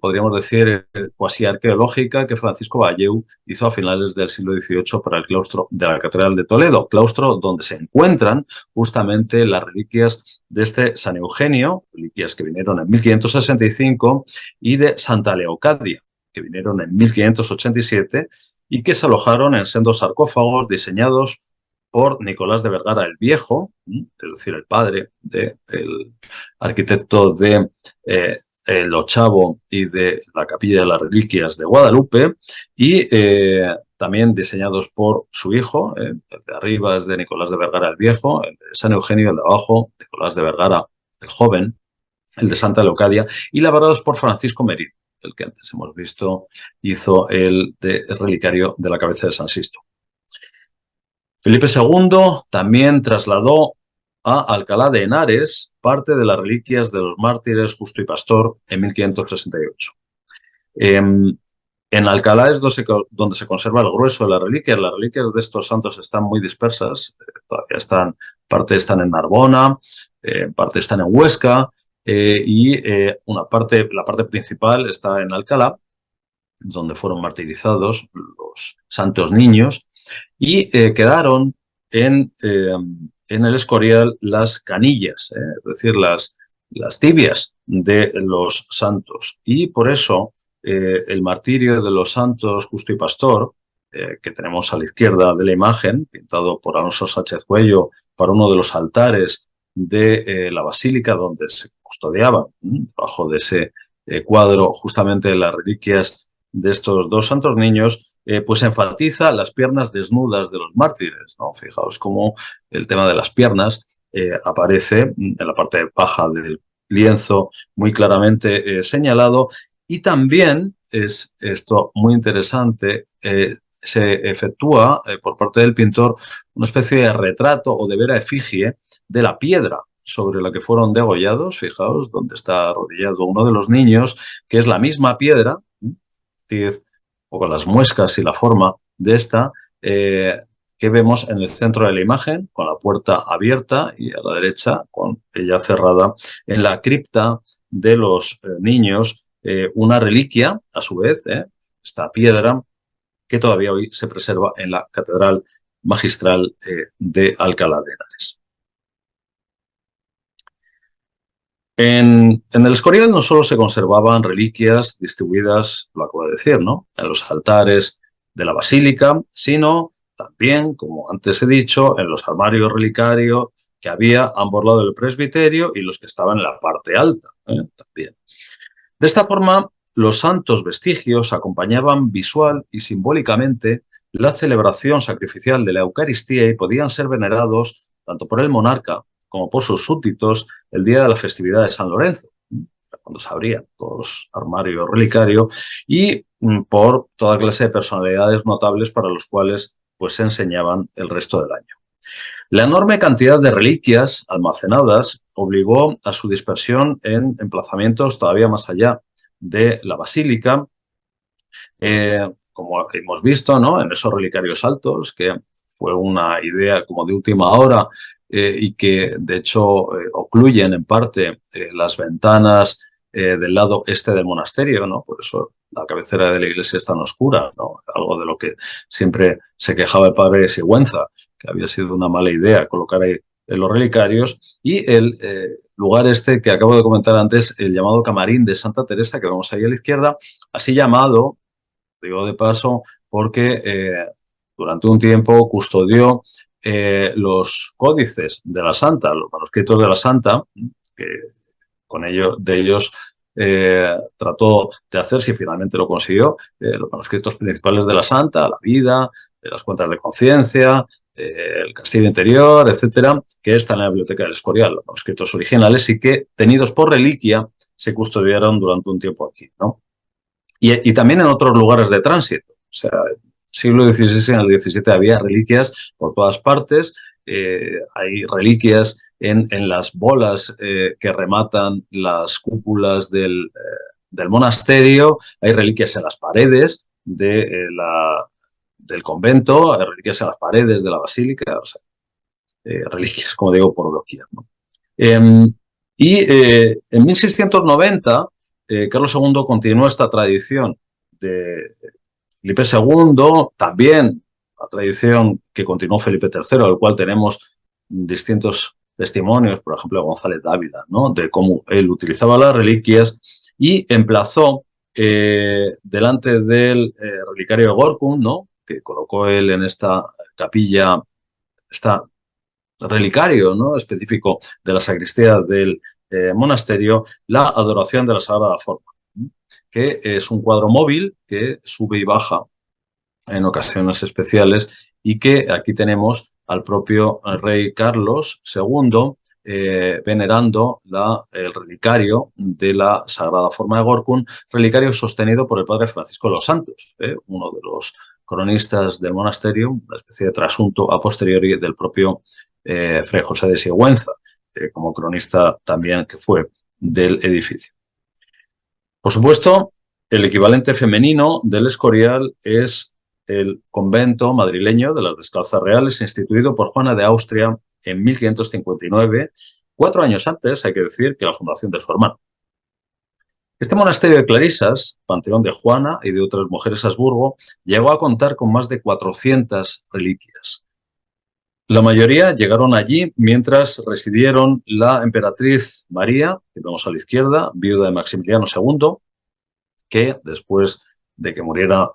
podríamos decir, cuasi arqueológica que Francisco Valleu hizo a finales del siglo XVIII para el claustro de la Catedral de Toledo, claustro donde se encuentran justamente las reliquias de este San Eugenio, reliquias que vinieron en 1565, y de Santa Leocadia, que vinieron en 1587 y que se alojaron en sendos sarcófagos diseñados por Nicolás de Vergara el Viejo, es decir, el padre del arquitecto de el Ochavo y de la Capilla de las Reliquias de Guadalupe, y también diseñados por su hijo. El de arriba es de Nicolás de Vergara el Viejo, el de San Eugenio, el de abajo, Nicolás de Vergara el Joven, el de Santa Leocadia, y labrados por Francisco Merino, el que antes hemos visto hizo el relicario de la cabeza de San Sisto. Felipe II también trasladó a Alcalá de Henares parte de las reliquias de los mártires Justo y Pastor en 1568. En Alcalá es donde se conserva el grueso de las reliquias. Las reliquias de estos santos están muy dispersas, todavía están, parte están en Narbona, parte están en Huesca, y la parte principal está en Alcalá, donde fueron martirizados los santos niños, y quedaron en el Escorial las canillas, es decir, las tibias de los santos. Y por eso el martirio de los santos Justo y Pastor, que tenemos a la izquierda de la imagen, pintado por Alonso Sánchez Cuello para uno de los altares de la basílica donde se custodiaban, bajo de ese cuadro justamente las reliquias de estos dos santos niños, pues enfatiza las piernas desnudas de los mártires, ¿no? Fijaos cómo el tema de las piernas aparece en la parte baja del lienzo muy claramente señalado, y también es esto muy interesante, se efectúa por parte del pintor una especie de retrato o de vera efigie de la piedra sobre la que fueron degollados. Fijaos donde está arrodillado uno de los niños, que es la misma piedra, o con las muescas y la forma de esta, que vemos en el centro de la imagen, con la puerta abierta, y a la derecha, con ella cerrada, en la cripta de los niños, una reliquia, a su vez, esta piedra, que todavía hoy se preserva en la Catedral Magistral de Alcalá de Henares. En el Escorial no solo se conservaban reliquias distribuidas, lo acabo de decir, ¿no?, en los altares de la basílica, sino también, como antes he dicho, en los armarios relicarios que había a ambos lados del presbiterio y los que estaban en la parte alta, también. De esta forma, los santos vestigios acompañaban visual y simbólicamente la celebración sacrificial de la Eucaristía y podían ser venerados tanto por el monarca como por sus súbditos el día de la festividad de San Lorenzo, cuando se abrían los armarios relicarios, y por toda clase de personalidades notables para los cuales pues, se enseñaban el resto del año. La enorme cantidad de reliquias almacenadas obligó a su dispersión en emplazamientos todavía más allá de la basílica, como hemos visto, ¿no?, en esos relicarios altos, que fue una idea como de última hora, y que de hecho ocluyen en parte las ventanas del lado este del monasterio, ¿no? Por eso la cabecera de la iglesia es tan oscura, ¿no? Algo de lo que siempre se quejaba el padre Sigüenza, que había sido una mala idea colocar ahí los relicarios, y el lugar este que acabo de comentar antes, el llamado Camarín de Santa Teresa, que vemos ahí a la izquierda, así llamado, digo de paso, porque durante un tiempo custodió los códices de la Santa, los manuscritos de la Santa, que de ellos trató de hacer, si finalmente lo consiguió, los manuscritos principales de la Santa, la vida, las cuentas de conciencia, el castillo interior, etcétera, que están en la biblioteca del Escorial, los manuscritos originales, y que, tenidos por reliquia, se custodiaron durante un tiempo aquí, ¿no? Y también en otros lugares de tránsito. O sea, siglo XVI, en el XVII había reliquias por todas partes. Hay reliquias en las bolas que rematan las cúpulas del monasterio. Hay reliquias en las paredes del convento. Hay reliquias en las paredes de la basílica. O sea, reliquias, como digo, por doquier, ¿no? En 1690, Carlos II continuó esta tradición de Felipe II, también la tradición que continuó Felipe III, al cual tenemos distintos testimonios, por ejemplo, de González Dávila, ¿no? De cómo él utilizaba las reliquias, y emplazó delante del relicario de Gorkum, ¿no? Que colocó él en esta capilla, esta relicario, ¿no?, específico de la sacristía del monasterio, la adoración de la Sagrada Forma, que es un cuadro móvil que sube y baja en ocasiones especiales, y que aquí tenemos al propio rey Carlos II venerando el relicario de la Sagrada Forma de Gorkum, relicario sostenido por el padre Francisco de los Santos, uno de los cronistas del monasterio, una especie de trasunto a posteriori del propio Fray José de Sigüenza, como cronista también que fue del edificio. Por supuesto, el equivalente femenino del Escorial es el convento madrileño de las Descalzas Reales, instituido por Juana de Austria en 1559, 4 años antes, hay que decir, que la fundación de su hermano. Este monasterio de clarisas, panteón de Juana y de otras mujeres Habsburgo, llegó a contar con más de 400 reliquias. La mayoría llegaron allí mientras residieron la emperatriz María, que vemos a la izquierda, viuda de Maximiliano II, que después de que muriera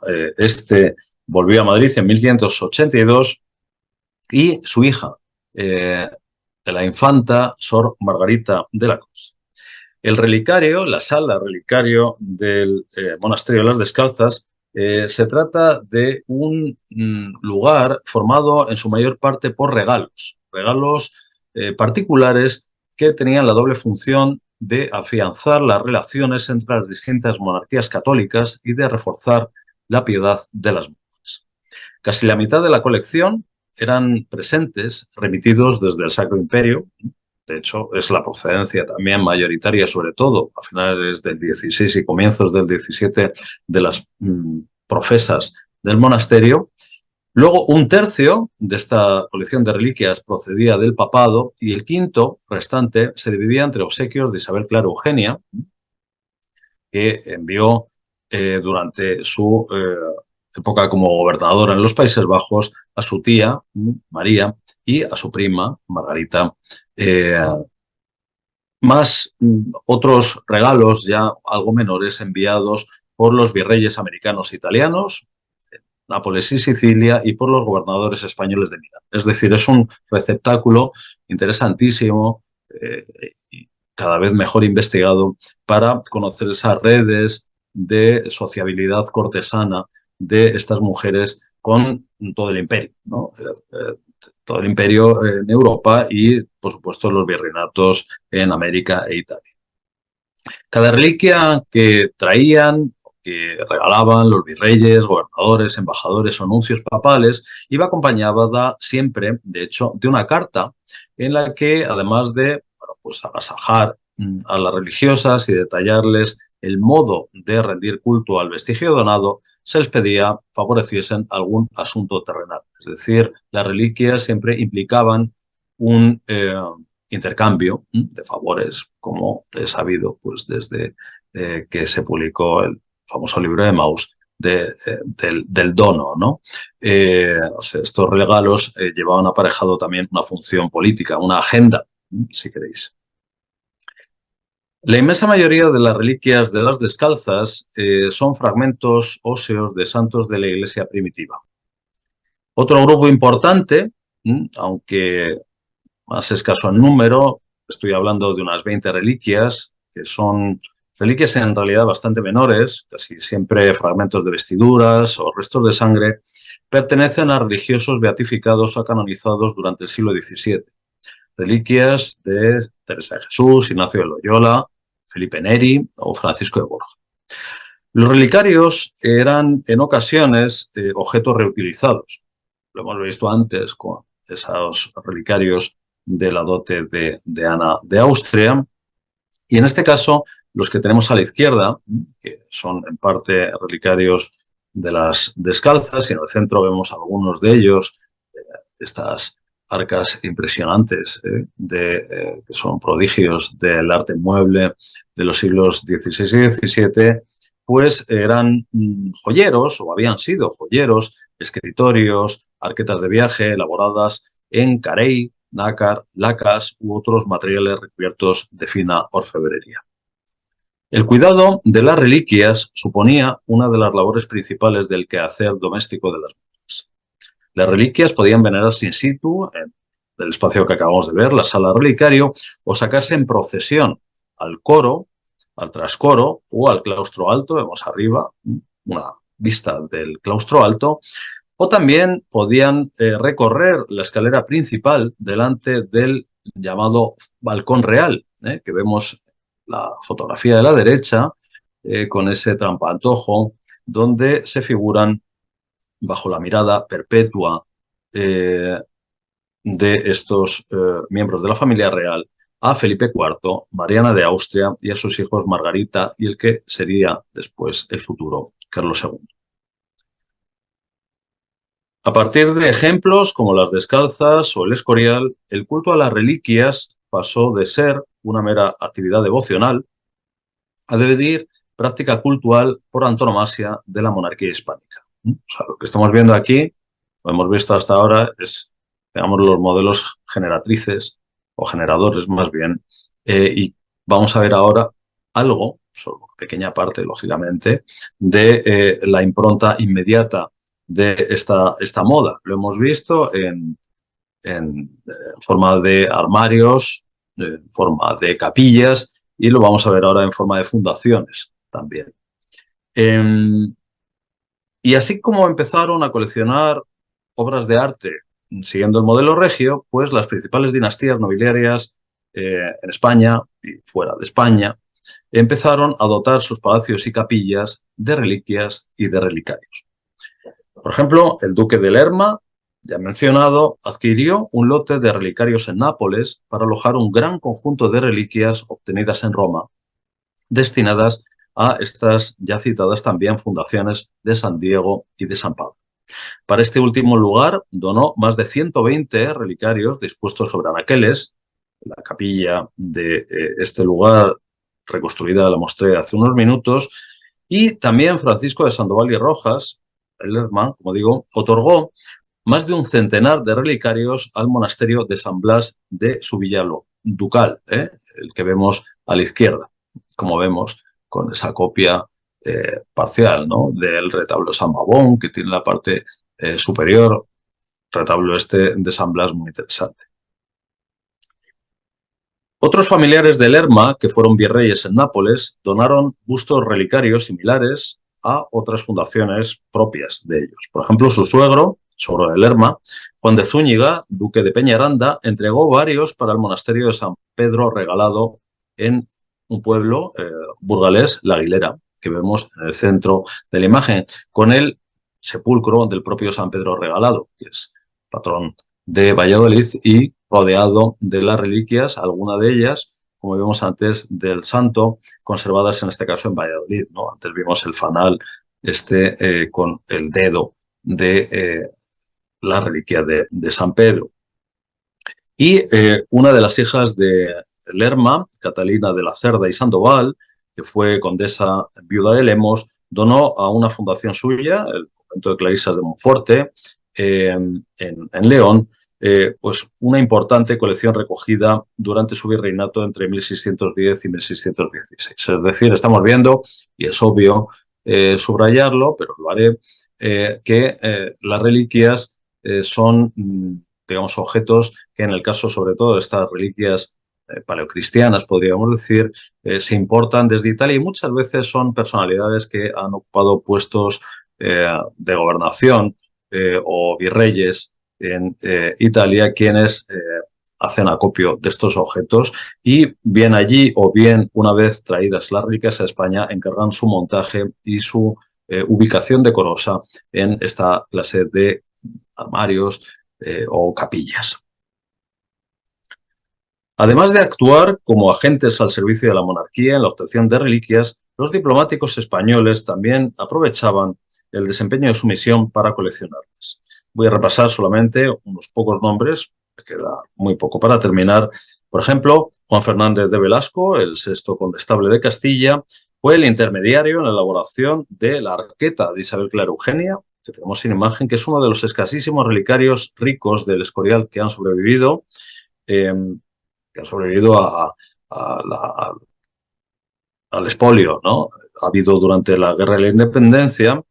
volvió a Madrid en 1582, y su hija, la infanta Sor Margarita de la Cruz. El relicario, la sala relicario del monasterio de las Descalzas, se trata de un lugar formado en su mayor parte por regalos particulares que tenían la doble función de afianzar las relaciones entre las distintas monarquías católicas y de reforzar la piedad de las monjas. Casi la mitad de la colección eran presentes remitidos desde el Sacro Imperio. De hecho, es la procedencia también mayoritaria, sobre todo a finales del XVI y comienzos del XVII, de las profesas del monasterio. Luego, un tercio de esta colección de reliquias procedía del papado, y el quinto restante se dividía entre obsequios de Isabel Clara Eugenia, que envió durante su época como gobernadora en los Países Bajos a su tía María y a su prima Margarita, más otros regalos ya algo menores enviados por los virreyes americanos e italianos, Nápoles y Sicilia, y por los gobernadores españoles de Milán. Es decir, es un receptáculo interesantísimo y cada vez mejor investigado para conocer esas redes de sociabilidad cortesana de estas mujeres con todo el imperio, ¿no? Todo el imperio en Europa y, por supuesto, los virreinatos en América e Italia. Cada reliquia que traían, que regalaban los virreyes, gobernadores, embajadores o nuncios papales, iba acompañada siempre, de hecho, de una carta en la que, además de pues agasajar a las religiosas y detallarles el modo de rendir culto al vestigio donado, se les pedía favoreciesen algún asunto terrenal. Es decir, las reliquias siempre implicaban un intercambio de favores, como he sabido pues desde que se publicó el famoso libro de Mauss del dono, ¿no? O sea, estos regalos llevaban aparejado también una función política, una agenda, si queréis. La inmensa mayoría de las reliquias de las descalzas son fragmentos óseos de santos de la Iglesia primitiva. Otro grupo importante, aunque más escaso en número, estoy hablando de unas 20 reliquias, que son reliquias en realidad bastante menores, casi siempre fragmentos de vestiduras o restos de sangre, pertenecen a religiosos beatificados o canonizados durante el siglo XVII. Reliquias de Teresa de Jesús, Ignacio de Loyola, Felipe Neri o Francisco de Borja. Los relicarios eran en ocasiones objetos reutilizados. Lo hemos visto antes con esos relicarios de la dote de Ana de Austria. Y en este caso, los que tenemos a la izquierda, que son en parte relicarios de las descalzas, y en el centro vemos algunos de ellos, estas arcas impresionantes que son prodigios del arte mueble de los siglos XVI y XVII, pues eran joyeros, o habían sido joyeros, escritorios, arquetas de viaje elaboradas en carey, nácar, lacas u otros materiales recubiertos de fina orfebrería. El cuidado de las reliquias suponía una de las labores principales del quehacer doméstico de las mujeres. Las reliquias podían venerarse in situ, en el espacio que acabamos de ver, la sala relicario, o sacarse en procesión al coro, al trascoro o al claustro alto. Vemos arriba una vista del claustro alto. O también podían recorrer la escalera principal delante del llamado balcón real, que vemos la fotografía de la derecha, con ese trampantojo, donde se figuran bajo la mirada perpetua de estos miembros de la familia real a Felipe IV, Mariana de Austria y a sus hijos Margarita y el que sería después el futuro Carlos II. A partir de ejemplos como las descalzas o el Escorial, el culto a las reliquias pasó de ser una mera actividad devocional a devenir práctica cultural por antonomasia de la monarquía hispánica. O sea, lo que estamos viendo aquí, lo hemos visto hasta ahora, es, digamos, los modelos generatrices o generadores más bien, y vamos a ver ahora algo, solo una pequeña parte, lógicamente, de la impronta inmediata de esta moda. Lo hemos visto en forma de armarios, en forma de capillas, y lo vamos a ver ahora en forma de fundaciones también. Y así como empezaron a coleccionar obras de arte siguiendo el modelo regio, pues las principales dinastías nobiliarias en España y fuera de España empezaron a dotar sus palacios y capillas de reliquias y de relicarios. Por ejemplo, el duque de Lerma, ya mencionado, adquirió un lote de relicarios en Nápoles para alojar un gran conjunto de reliquias obtenidas en Roma, destinadas a estas ya citadas también fundaciones de San Diego y de San Pablo. Para este último lugar donó más de 120 relicarios dispuestos sobre anaqueles. La capilla de este lugar, reconstruida, la mostré hace unos minutos, y también Francisco de Sandoval y Rojas, el Lerma, como digo, otorgó más de un centenar de relicarios al monasterio de San Blas de Subillalo, ducal, el que vemos a la izquierda, como vemos con esa copia parcial, ¿no?, del retablo de San Babón, que tiene la parte superior, retablo este de San Blas muy interesante. Otros familiares de Lerma, que fueron virreyes en Nápoles, donaron bustos relicarios similares a otras fundaciones propias de ellos. Por ejemplo, su suegro de Lerma, Juan de Zúñiga, duque de Peñaranda, entregó varios para el monasterio de San Pedro Regalado en un pueblo burgalés, La Aguilera, que vemos en el centro de la imagen, con el sepulcro del propio San Pedro Regalado, que es patrón de Valladolid, y rodeado de las reliquias, alguna de ellas, como vimos antes, del santo, conservadas en este caso en Valladolid, ¿no? Antes vimos el fanal con el dedo de la reliquia de San Pedro. Y una de las hijas de Lerma, Catalina de la Cerda y Sandoval, que fue condesa viuda de Lemos, donó a una fundación suya, el convento de Clarisas de Monforte, en León, pues una importante colección recogida durante su virreinato entre 1610 y 1616. Es decir, estamos viendo, y es obvio subrayarlo, pero lo haré, que las reliquias son, digamos, objetos que en el caso sobre todo de estas reliquias paleocristianas, podríamos decir, se importan desde Italia y muchas veces son personalidades que han ocupado puestos de gobernación o virreyes en Italia quienes hacen acopio de estos objetos y bien allí o bien una vez traídas las reliquias a España encargan su montaje y su ubicación decorosa en esta clase de armarios o capillas. Además de actuar como agentes al servicio de la monarquía en la obtención de reliquias, los diplomáticos españoles también aprovechaban el desempeño de su misión para coleccionarlas. Voy a repasar solamente unos pocos nombres, me queda muy poco para terminar. Por ejemplo, Juan Fernández de Velasco, el sexto condestable de Castilla, fue el intermediario en la elaboración de la arqueta de Isabel Clara Eugenia, que tenemos en imagen, que es uno de los escasísimos relicarios ricos del Escorial que han sobrevivido. Que han sobrevivido al expolio, ¿no? Ha habido durante la Guerra de la Independencia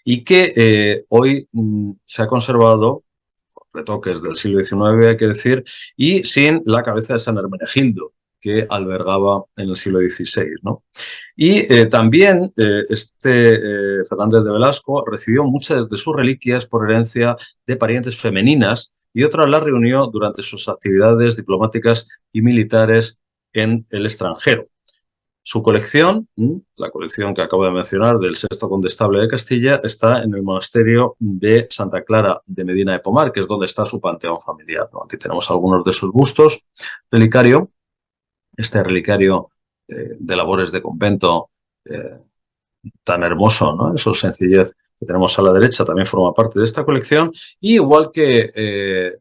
y que hoy se ha conservado, retoques del siglo XIX, hay que decir, y sin la cabeza de San Hermenegildo, que albergaba en el siglo XVI, ¿no? Y también Fernández de Velasco recibió muchas de sus reliquias por herencia de parientes femeninas y otras las reunió durante sus actividades diplomáticas y militares en el extranjero. Su colección, la colección que acabo de mencionar del sexto condestable de Castilla, está en el monasterio de Santa Clara de Medina de Pomar, que es donde está su panteón familiar, ¿no? Aquí tenemos algunos de sus bustos. Relicario, este relicario de labores de convento tan hermoso, ¿no? Esa sencillez que tenemos a la derecha también forma parte de esta colección. Y igual que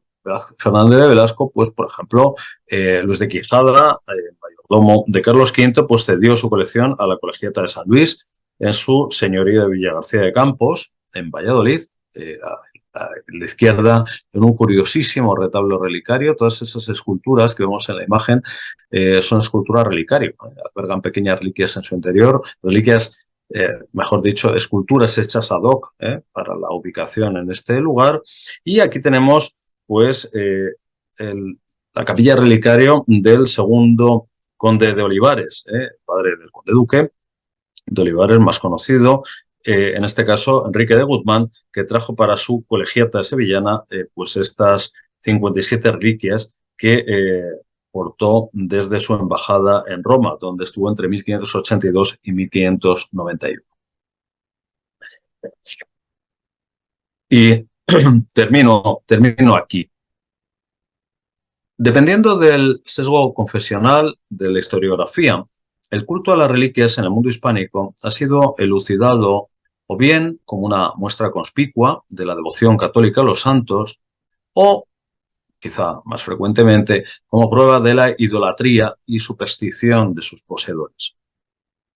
Fernández de Velasco, pues por ejemplo, Luis de Quijada, mayordomo de Carlos V, pues cedió su colección a la Colegiata de San Luis en su señorío de Villagarcía de Campos, en Valladolid, a la izquierda, en un curiosísimo retablo relicario. Todas esas esculturas que vemos en la imagen son esculturas relicario, albergan pequeñas reliquias en su interior, reliquias mejor dicho, esculturas hechas ad hoc para la ubicación en este lugar. Y aquí tenemos, pues, la capilla relicario del segundo conde de Olivares, padre del conde duque de Olivares, más conocido, en este caso, Enrique de Guzmán, que trajo para su colegiata sevillana, pues estas 57 reliquias que portó desde su embajada en Roma, donde estuvo entre 1582 y 1591. Y termino aquí. Dependiendo del sesgo confesional de la historiografía, el culto a las reliquias en el mundo hispánico ha sido elucidado o bien como una muestra conspicua de la devoción católica a los santos o, quizá más frecuentemente, como prueba de la idolatría y superstición de sus poseedores.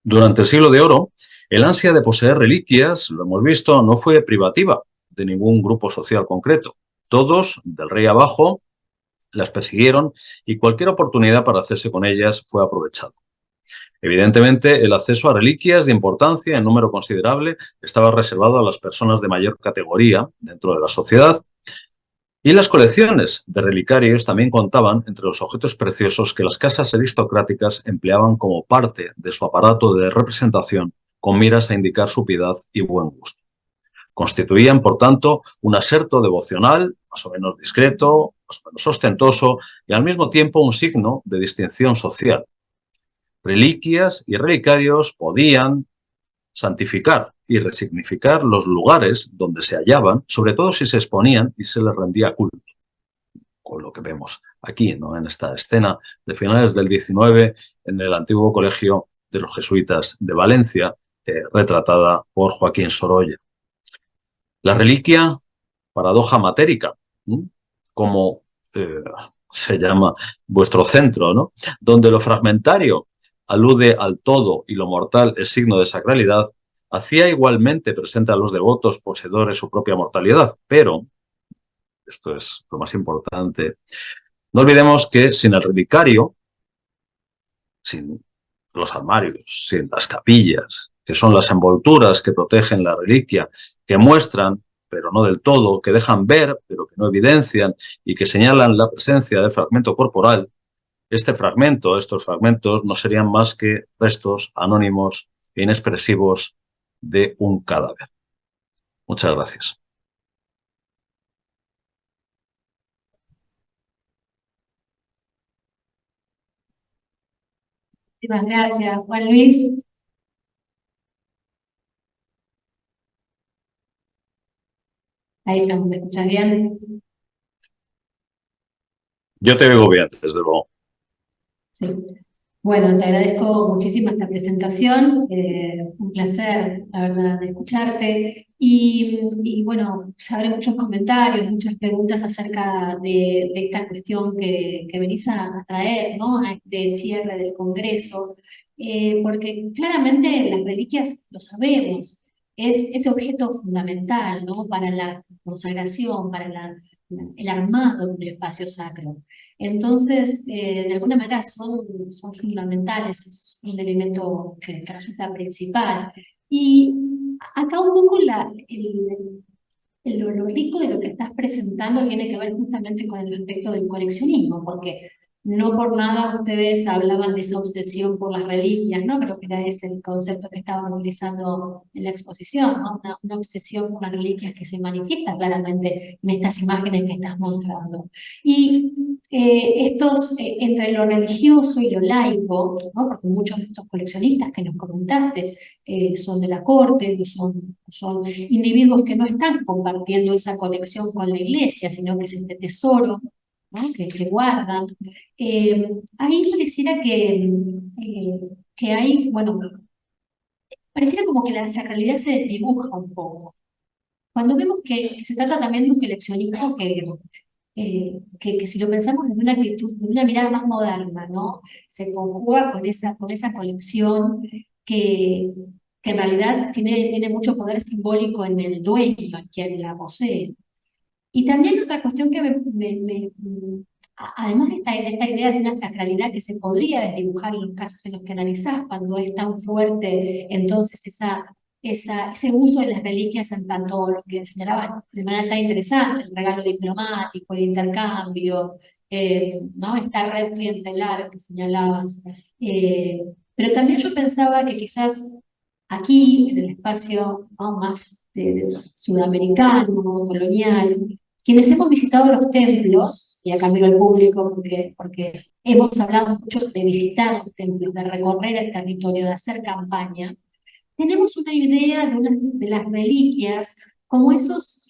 Durante el siglo de oro, el ansia de poseer reliquias, lo hemos visto, no fue privativa de ningún grupo social concreto. Todos, del rey abajo, las persiguieron y cualquier oportunidad para hacerse con ellas fue aprovechada. Evidentemente, el acceso a reliquias de importancia en número considerable estaba reservado a las personas de mayor categoría dentro de la sociedad, y las colecciones de relicarios también contaban entre los objetos preciosos que las casas aristocráticas empleaban como parte de su aparato de representación con miras a indicar su piedad y buen gusto. Constituían, por tanto, un aserto devocional más o menos discreto, más o menos ostentoso y al mismo tiempo un signo de distinción social. Reliquias y relicarios podían santificar y resignificar los lugares donde se hallaban, sobre todo si se exponían y se les rendía culto, con lo que vemos aquí, ¿no? En esta escena de finales del XIX en el antiguo colegio de los jesuitas de Valencia, retratada por Joaquín Sorolla. La reliquia, paradoja matérica, ¿no? Como se llama vuestro centro, ¿no? Donde lo fragmentario alude al todo y lo mortal es signo de sacralidad, hacía igualmente presente a los devotos poseedores su propia mortalidad, pero, esto es lo más importante, no olvidemos que sin el relicario, sin los armarios, sin las capillas, que son las envolturas que protegen la reliquia, que muestran, pero no del todo, que dejan ver, pero que no evidencian, y que señalan la presencia del fragmento corporal, estos fragmentos, no serían más que restos anónimos e inexpresivos de un cadáver. Muchas gracias. Muchas gracias, Juan Luis. Ahí estamos, ¿me escuchas bien? Yo te oigo bien, desde luego. Sí. Bueno, te agradezco muchísimo esta presentación, un placer, la verdad, de escucharte. Y bueno, se abren muchos comentarios, muchas preguntas acerca de esta cuestión que venís a traer, ¿no? A este cierre del Congreso, porque claramente las reliquias, lo sabemos, es ese objeto fundamental, ¿no? Para la consagración, para el armado de un espacio sacro. Entonces, de alguna manera son fundamentales, es un elemento que resulta principal. Y acá un poco lo rico de lo que estás presentando tiene que ver justamente con el aspecto del coleccionismo, porque no por nada ustedes hablaban de esa obsesión por las reliquias, ¿no? Creo que era ese el concepto que estaban utilizando en la exposición, ¿no? Una obsesión por las reliquias que se manifiesta claramente en estas imágenes que estás mostrando. Y entre lo religioso y lo laico, ¿no? Porque muchos de estos coleccionistas que nos comentaste son de la corte, son individuos que no están compartiendo esa conexión con la iglesia, sino que es este tesoro, ¿no? que guardan. Ahí pareciera que hay, bueno, pareciera como que la sacralidad se desdibuja un poco. Cuando vemos que se trata también de un coleccionismo que si lo pensamos desde una actitud, de una mirada más moderna, ¿no? Se conjuga con esa colección que, que en realidad tiene mucho poder simbólico en el dueño, en quien la posee. Y también otra cuestión que además de esta idea de una sacralidad que se podría desdibujar en los casos en los que analizás, cuando es tan fuerte entonces ese uso de las reliquias en tanto lo que señalabas de manera tan interesante, el regalo diplomático, el intercambio, ¿no? Esta red clientelar que señalabas. Pero también yo pensaba que quizás aquí, en el espacio, ¿no? Más sudamericano, colonial, quienes hemos visitado los templos, y acá miro al público porque hemos hablado mucho de visitar los templos, de recorrer el territorio, de hacer campaña, tenemos una idea de las reliquias como esos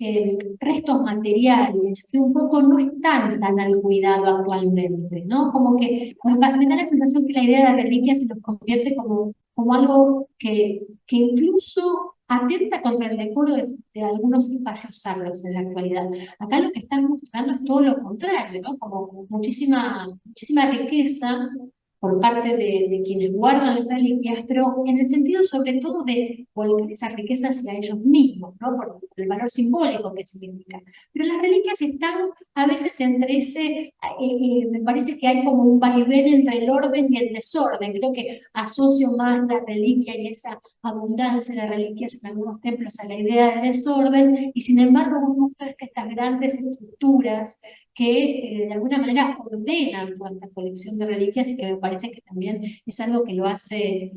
restos materiales que un poco no están tan al cuidado actualmente, ¿no? Como que me da la sensación que la idea de reliquia se nos convierte como algo que incluso atenta contra el decoro de algunos espacios sacros en la actualidad. Acá lo que están mostrando es todo lo contrario, ¿no? Como muchísima riqueza por parte de quienes guardan las reliquias, pero en el sentido sobre todo de volcar esa riqueza hacia ellos mismos, ¿no? Por el valor simbólico que significa. Pero las reliquias están a veces entre me parece que hay como un vaivén entre el orden y el desorden. Creo que asocio más la reliquia y esa abundancia de reliquias en algunos templos a la idea de desorden, y sin embargo vos mostraste estas grandes estructuras que de alguna manera ordenan toda esta colección de reliquias y que me parece que también es algo que lo hace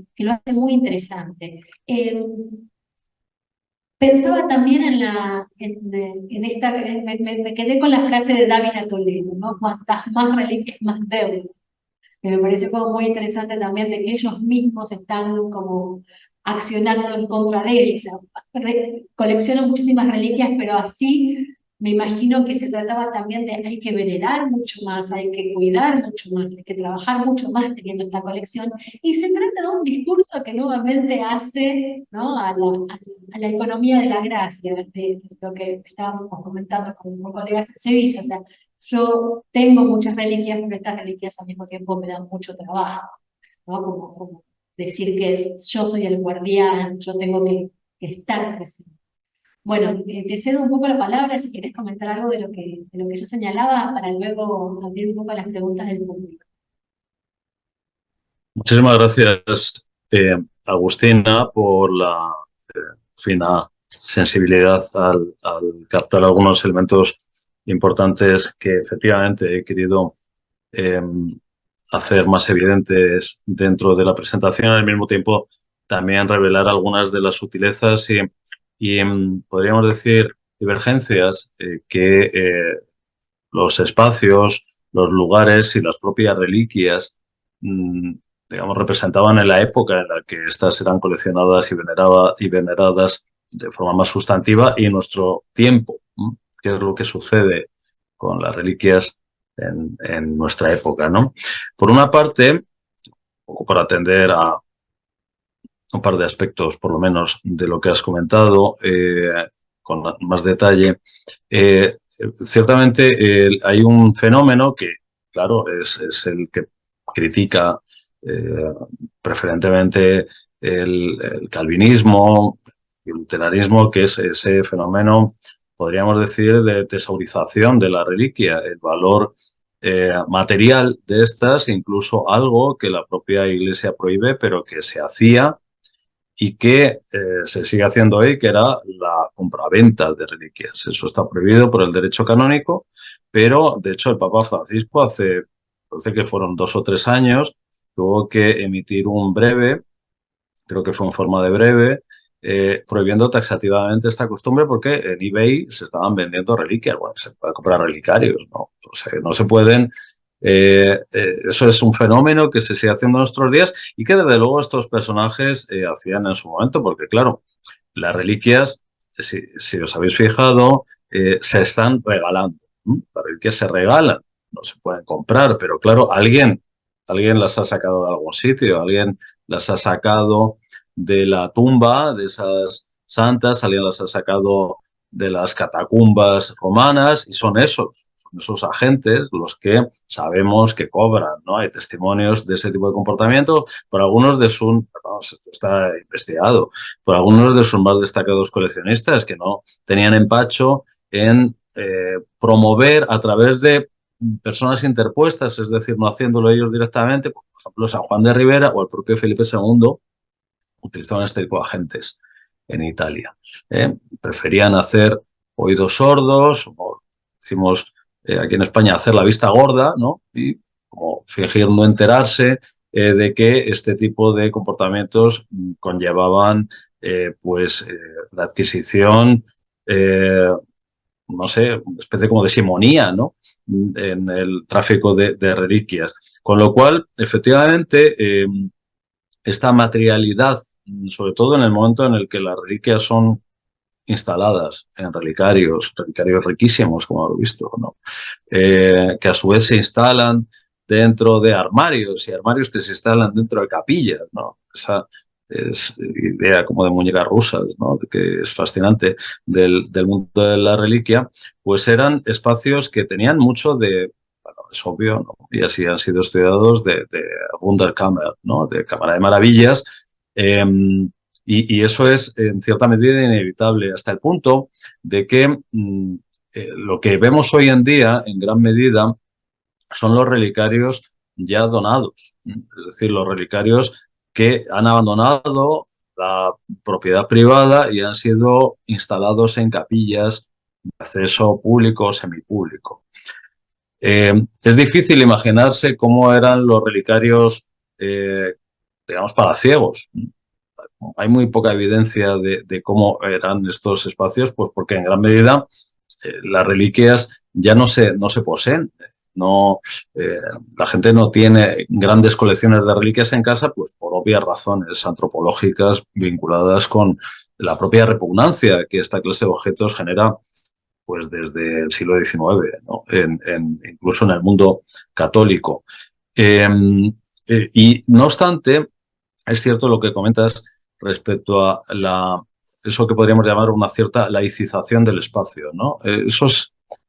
muy interesante. Pensaba también en esta, me quedé con la frase de Dávila Toledo, ¿no? Cuantas más reliquias, más deuda, que me pareció como muy interesante también de que ellos mismos están como accionando en contra de ellos. O sea, colecciono muchísimas reliquias, pero así me imagino que se trataba también de hay que venerar mucho más, hay que cuidar mucho más, hay que trabajar mucho más teniendo esta colección. Y se trata de un discurso que nuevamente hace, ¿no? a la economía de la gracia, de lo que estábamos comentando con colegas en Sevilla. O sea, yo tengo muchas reliquias, pero estas reliquias al mismo tiempo me dan mucho trabajo. ¿no? Como decir que yo soy el guardián, yo tengo que estar presente. Bueno, te cedo un poco la palabra si querés comentar algo de lo que yo señalaba para luego abrir un poco las preguntas del público. Muchísimas gracias, Agustina, por la fina sensibilidad al captar algunos elementos importantes que efectivamente he querido eh, hacer más evidentes dentro de la presentación, al mismo tiempo también revelar algunas de las sutilezas y podríamos decir divergencias que los espacios, los lugares y las propias reliquias, mmm, digamos, representaban en la época en la que estas eran coleccionadas y veneradas de forma más sustantiva y en nuestro tiempo, qué es lo que sucede con las reliquias en nuestra época, ¿no? Por una parte, un poco para atender a un par de aspectos, por lo menos, de lo que has comentado, con más detalle. Ciertamente hay un fenómeno que, claro, es el que critica preferentemente el calvinismo y el luteranismo, que es ese fenómeno, podríamos decir, de tesaurización de la reliquia, el valor material de estas, incluso algo que la propia Iglesia prohíbe, pero que se hacía y que se sigue haciendo hoy, que era la compraventa de reliquias. Eso está prohibido por el derecho canónico, pero de hecho el Papa Francisco parece que fueron 2 o 3 años, tuvo que emitir un breve, creo que fue en forma de breve, prohibiendo taxativamente esta costumbre porque en eBay se estaban vendiendo reliquias. Bueno, se puede comprar relicarios, ¿no? O sea, no se pueden. Eso es un fenómeno que se sigue haciendo en nuestros días y que desde luego estos personajes hacían en su momento, porque claro, las reliquias, si os habéis fijado, se están regalando. Las reliquias se regalan, no se pueden comprar, pero claro, alguien las ha sacado de algún sitio, alguien las ha sacado de la tumba de esas santas, alguien las ha sacado de las catacumbas romanas y son esos agentes los que sabemos que cobran, ¿no? Hay testimonios de ese tipo de comportamiento, por algunos de sus, vamos, esto está investigado, por algunos de sus más destacados coleccionistas que no tenían empacho en promover a través de personas interpuestas, es decir, no haciéndolo ellos directamente, por ejemplo, San Juan de Ribera o el propio Felipe II utilizaban este tipo de agentes en Italia. Preferían hacer oídos sordos, o decimos aquí en España, hacer la vista gorda, ¿no? Y como fingir no enterarse de que este tipo de comportamientos conllevaban pues la adquisición, no sé, una especie como de simonía, ¿no? En el tráfico de reliquias. Con lo cual, efectivamente, esta materialidad, sobre todo en el momento en el que las reliquias son instaladas en relicarios riquísimos, como hemos visto, ¿no? Que a su vez se instalan dentro de armarios y armarios que se instalan dentro de capillas, ¿no? Esa es idea como de muñecas rusas, ¿no? Que es fascinante del mundo de la reliquia, pues eran espacios que tenían mucho de, bueno, es obvio, ¿no? Y así han sido estudiados de Wunderkammer, ¿no? De Cámara de Maravillas, y eso es en cierta medida inevitable, hasta el punto de que lo que vemos hoy en día, en gran medida, son los relicarios ya donados, es decir, los relicarios que han abandonado la propiedad privada y han sido instalados en capillas de acceso público o semipúblico. Es difícil imaginarse cómo eran los relicarios, digamos, para ciegos. Hay muy poca evidencia de cómo eran estos espacios, pues porque en gran medida las reliquias ya no se poseen. No, la gente no tiene grandes colecciones de reliquias en casa, pues por obvias razones antropológicas vinculadas con la propia repugnancia que esta clase de objetos genera pues desde el siglo XIX, ¿no? Incluso en el mundo católico. Y no obstante, es cierto lo que comentas respecto a eso que podríamos llamar una cierta laicización del espacio, ¿no?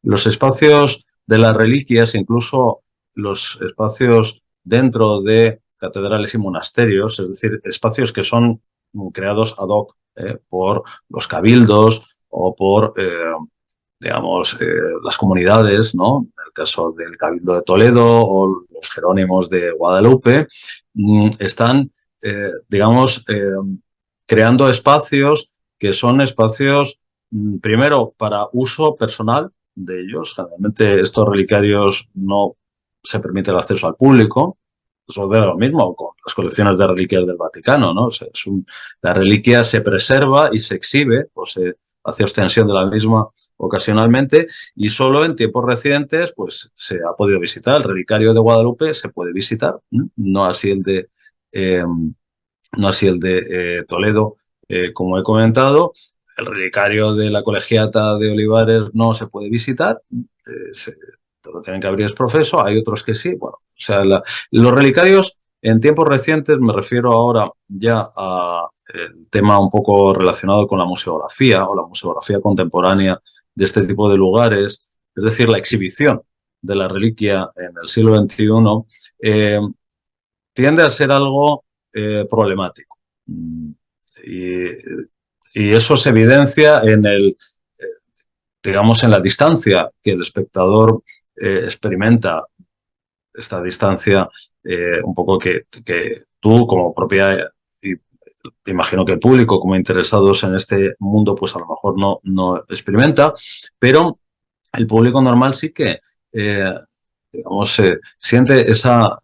Los espacios de las reliquias, incluso los espacios dentro de catedrales y monasterios, es decir, espacios que son creados ad hoc por los cabildos o por, digamos, las comunidades, ¿no? En el caso del Cabildo de Toledo o los Jerónimos de Guadalupe, están, digamos, creando espacios que son espacios, primero, para uso personal de ellos. Generalmente estos relicarios no se permite el acceso al público. Eso es lo mismo con las colecciones de reliquias del Vaticano, ¿no? O sea, la reliquia se preserva y se exhibe o se hace ostensión de la misma ocasionalmente y solo en tiempos recientes pues se ha podido visitar. El relicario de Guadalupe se puede visitar, no así el de, no así el de Toledo, como he comentado. El relicario de la Colegiata de Olivares no se puede visitar, lo tienen que abrir es profeso, hay otros que sí. Bueno, o sea, los relicarios en tiempos recientes, me refiero ahora ya a el tema un poco relacionado con la museografía o la museografía contemporánea de este tipo de lugares, es decir, la exhibición de la reliquia en el siglo XXI, tiende a ser algo problemático. Y, y, eso se evidencia en digamos, en la distancia que el espectador experimenta, esta distancia un poco que tú como propia, y imagino que el público como interesados en este mundo pues a lo mejor no experimenta, pero el público normal sí que, digamos, siente esa,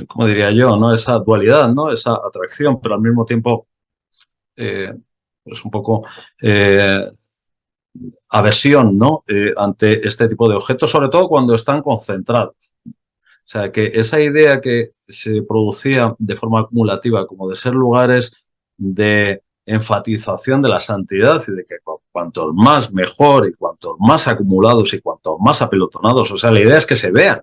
como diría yo, ¿no? Esa dualidad, ¿no? Esa atracción, pero al mismo tiempo pues un poco aversión, ¿no? Ante este tipo de objetos, sobre todo cuando están concentrados. O sea, que esa idea que se producía de forma acumulativa como de ser lugares de enfatización de la santidad y de que cuantos más mejor y cuantos más acumulados y cuantos más apelotonados, o sea, la idea es que se vean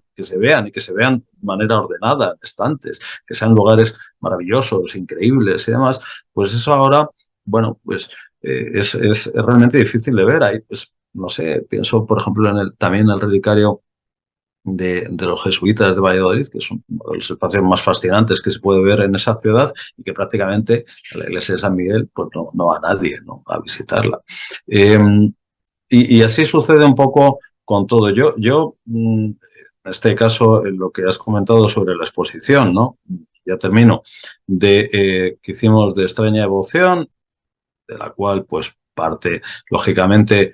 y que se vean de manera ordenada, en estantes, que sean lugares maravillosos, increíbles y demás, pues eso ahora, bueno, pues es realmente difícil de ver. Ahí, pues, no sé, pienso, por ejemplo, también en el relicario de los jesuitas de Valladolid, que es uno de los espacios más fascinantes que se puede ver en esa ciudad y que prácticamente la iglesia de San Miguel pues no va nadie, ¿no?, a visitarla. Y así sucede un poco con todo. En este caso, en lo que has comentado sobre la exposición, ¿no? Ya termino, que hicimos de Extraña Devoción, de la cual pues parte, lógicamente,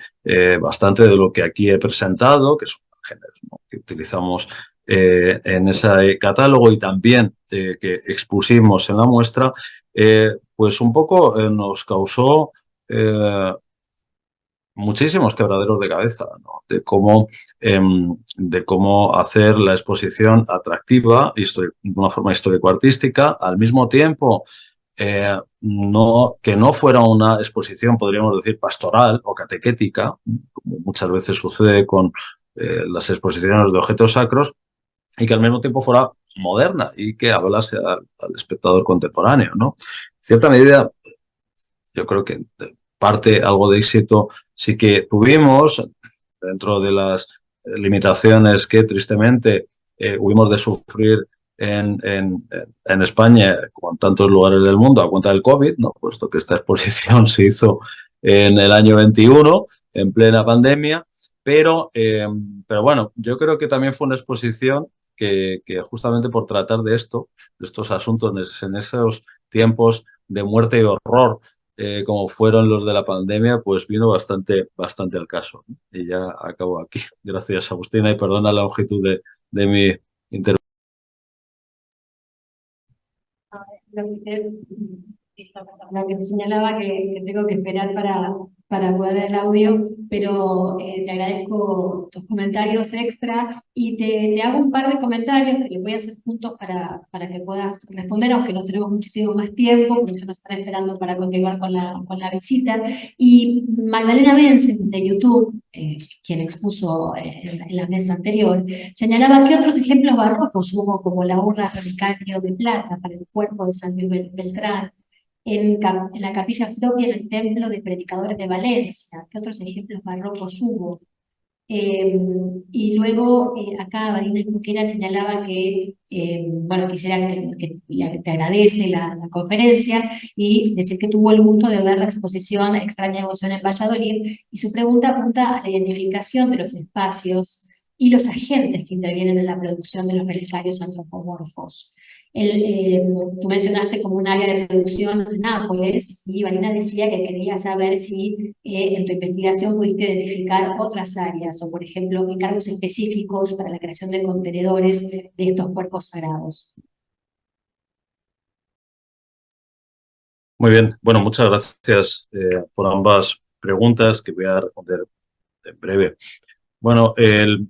bastante de lo que aquí he presentado, que son géneros, ¿no?, que utilizamos en ese catálogo y también que expusimos en la muestra, pues un poco nos causó muchísimos quebraderos de cabeza, ¿no?, de cómo hacer la exposición atractiva de una forma histórico-artística, al mismo tiempo que no fuera una exposición, podríamos decir, pastoral o catequética, como muchas veces sucede con las exposiciones de objetos sacros, y que al mismo tiempo fuera moderna y que hablase al espectador contemporáneo, ¿no? En cierta medida, yo creo que parte algo de éxito sí que tuvimos dentro de las limitaciones que tristemente hubimos de sufrir en España, como en tantos lugares del mundo, a cuenta del COVID, ¿no?, puesto que esta exposición se hizo en el año 21, en plena pandemia, pero bueno, yo creo que también fue una exposición que justamente por tratar de estos asuntos en esos tiempos de muerte y horror, como fueron los de la pandemia, pues vino bastante al caso, ¿no? Y ya acabo aquí. Gracias, Agustina, y perdona la longitud de mi intervención. Lo que te señalaba que tengo que esperar para poder el audio, pero te agradezco tus comentarios extra y te hago un par de comentarios que les voy a hacer juntos para que puedas responder, aunque no tenemos muchísimo más tiempo, porque ya nos están esperando para continuar con la visita. Y Magdalena Benson de YouTube, quien expuso en la mesa anterior, señalaba que otros ejemplos barrocos hubo, como la urna relicario de plata para el cuerpo de San Luis Beltrán, en la capilla propia en el templo de Predicadores de Valencia. ¿Qué otros ejemplos barrocos hubo? Y luego acá Marina Junquera señalaba que, bueno, quisiera te agradece la conferencia y decir que tuvo el gusto de ver la exposición Extraña Devoción en Valladolid y su pregunta apunta a la identificación de los espacios y los agentes que intervienen en la producción de los relicarios antropomorfos. Tú mencionaste como un área de producción Nápoles y Marina decía que quería saber si en tu investigación pudiste identificar otras áreas o, por ejemplo, encargos específicos para la creación de contenedores de estos cuerpos sagrados. Muy bien, bueno, muchas gracias por ambas preguntas que voy a responder en breve. Bueno, el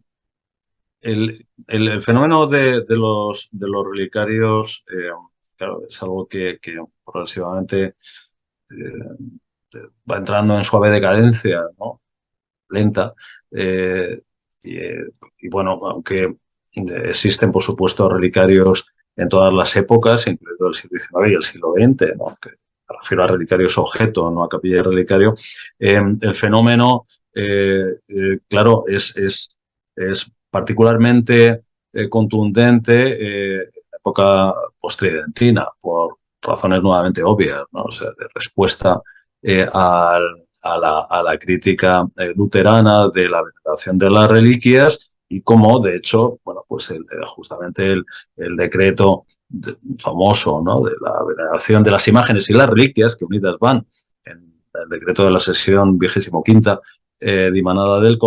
fenómeno de los relicarios, claro, es algo que progresivamente va entrando en suave decadencia, ¿no? Lenta. eh, y, eh, y bueno, aunque existen, por supuesto, relicarios en todas las épocas, incluido el siglo XIX y el siglo XX, ¿no? Que me refiero a relicarios objeto, no a capilla de relicario, el fenómeno, claro, es particularmente contundente en la época postridentina, por razones nuevamente obvias, ¿no? O sea, de respuesta a la crítica luterana de la veneración de las reliquias y cómo, de hecho, bueno, pues justamente el decreto famoso, ¿no? De la veneración de las imágenes y las reliquias, que unidas van en el decreto de la sesión 25ª dimanada del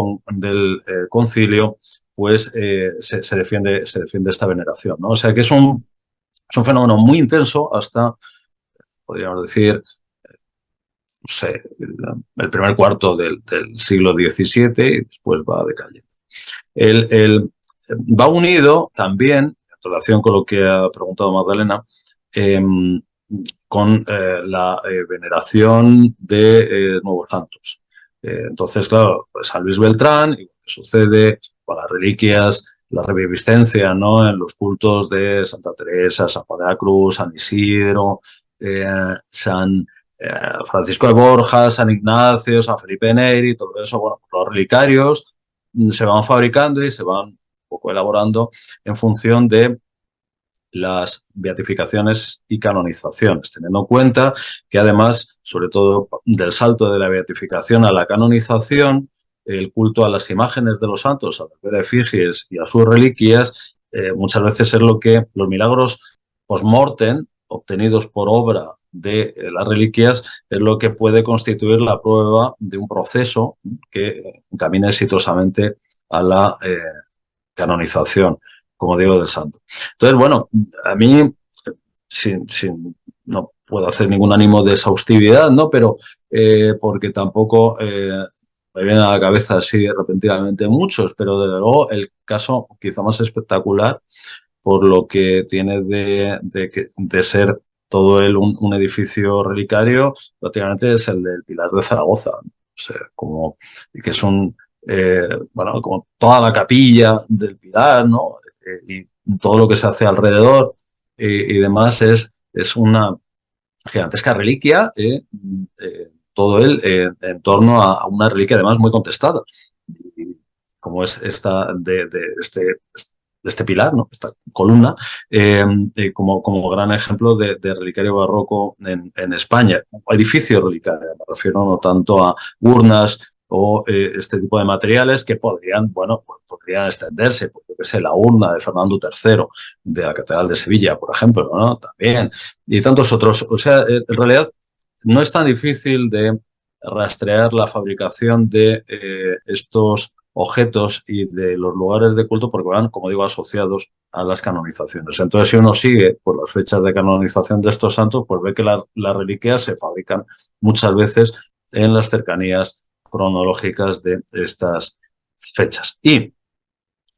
concilio, pues se defiende esta veneración, ¿no? O sea que es un fenómeno muy intenso hasta, podríamos decir, no sé, el primer cuarto del siglo XVII y después va decayendo. Va unido también, en relación con lo que ha preguntado Magdalena, eh, con la veneración de nuevos santos. Entonces, claro, pues San Luis Beltrán, y lo que sucede con las reliquias, la reviviscencia, ¿no? En los cultos de Santa Teresa, San Juan de la Cruz, San Isidro, San Francisco de Borja, San Ignacio, San Felipe Neri, todo eso, bueno, los relicarios se van fabricando y se van un poco elaborando en función de las beatificaciones y canonizaciones, teniendo en cuenta que además, sobre todo del salto de la beatificación a la canonización, el culto a las imágenes de los santos, a las efigies y a sus reliquias, muchas veces es lo que los milagros post-mortem, obtenidos por obra de las reliquias, es lo que puede constituir la prueba de un proceso que encamina exitosamente a la canonización, como digo, del santo. Entonces, bueno, a mí, no puedo hacer ningún ánimo de exhaustividad, ¿no? Pero porque tampoco me vienen a la cabeza así repentinamente muchos, pero desde luego el caso quizá más espectacular por lo que tiene de ser todo un edificio relicario, prácticamente es el del Pilar de Zaragoza, ¿no? O sea, que es bueno, como toda la capilla del Pilar, ¿no? Y todo lo que se hace alrededor y demás es una gigantesca reliquia, todo él en torno a una reliquia además muy contestada, y como es esta de este pilar, ¿no? Esta columna, como gran ejemplo de relicario barroco en España. Edificio relicario, me refiero no tanto a urnas o este tipo de materiales que podrían, bueno, pues podrían extenderse, porque yo que sé, la urna de Fernando III de la Catedral de Sevilla, por ejemplo, ¿no? También, y tantos otros. O sea, en realidad no es tan difícil de rastrear la fabricación de estos objetos y de los lugares de culto porque van, como digo, asociados a las canonizaciones. Entonces, si uno sigue por las fechas de canonización de estos santos, pues ve que las reliquias se fabrican muchas veces en las cercanías cronológicas de estas fechas. Y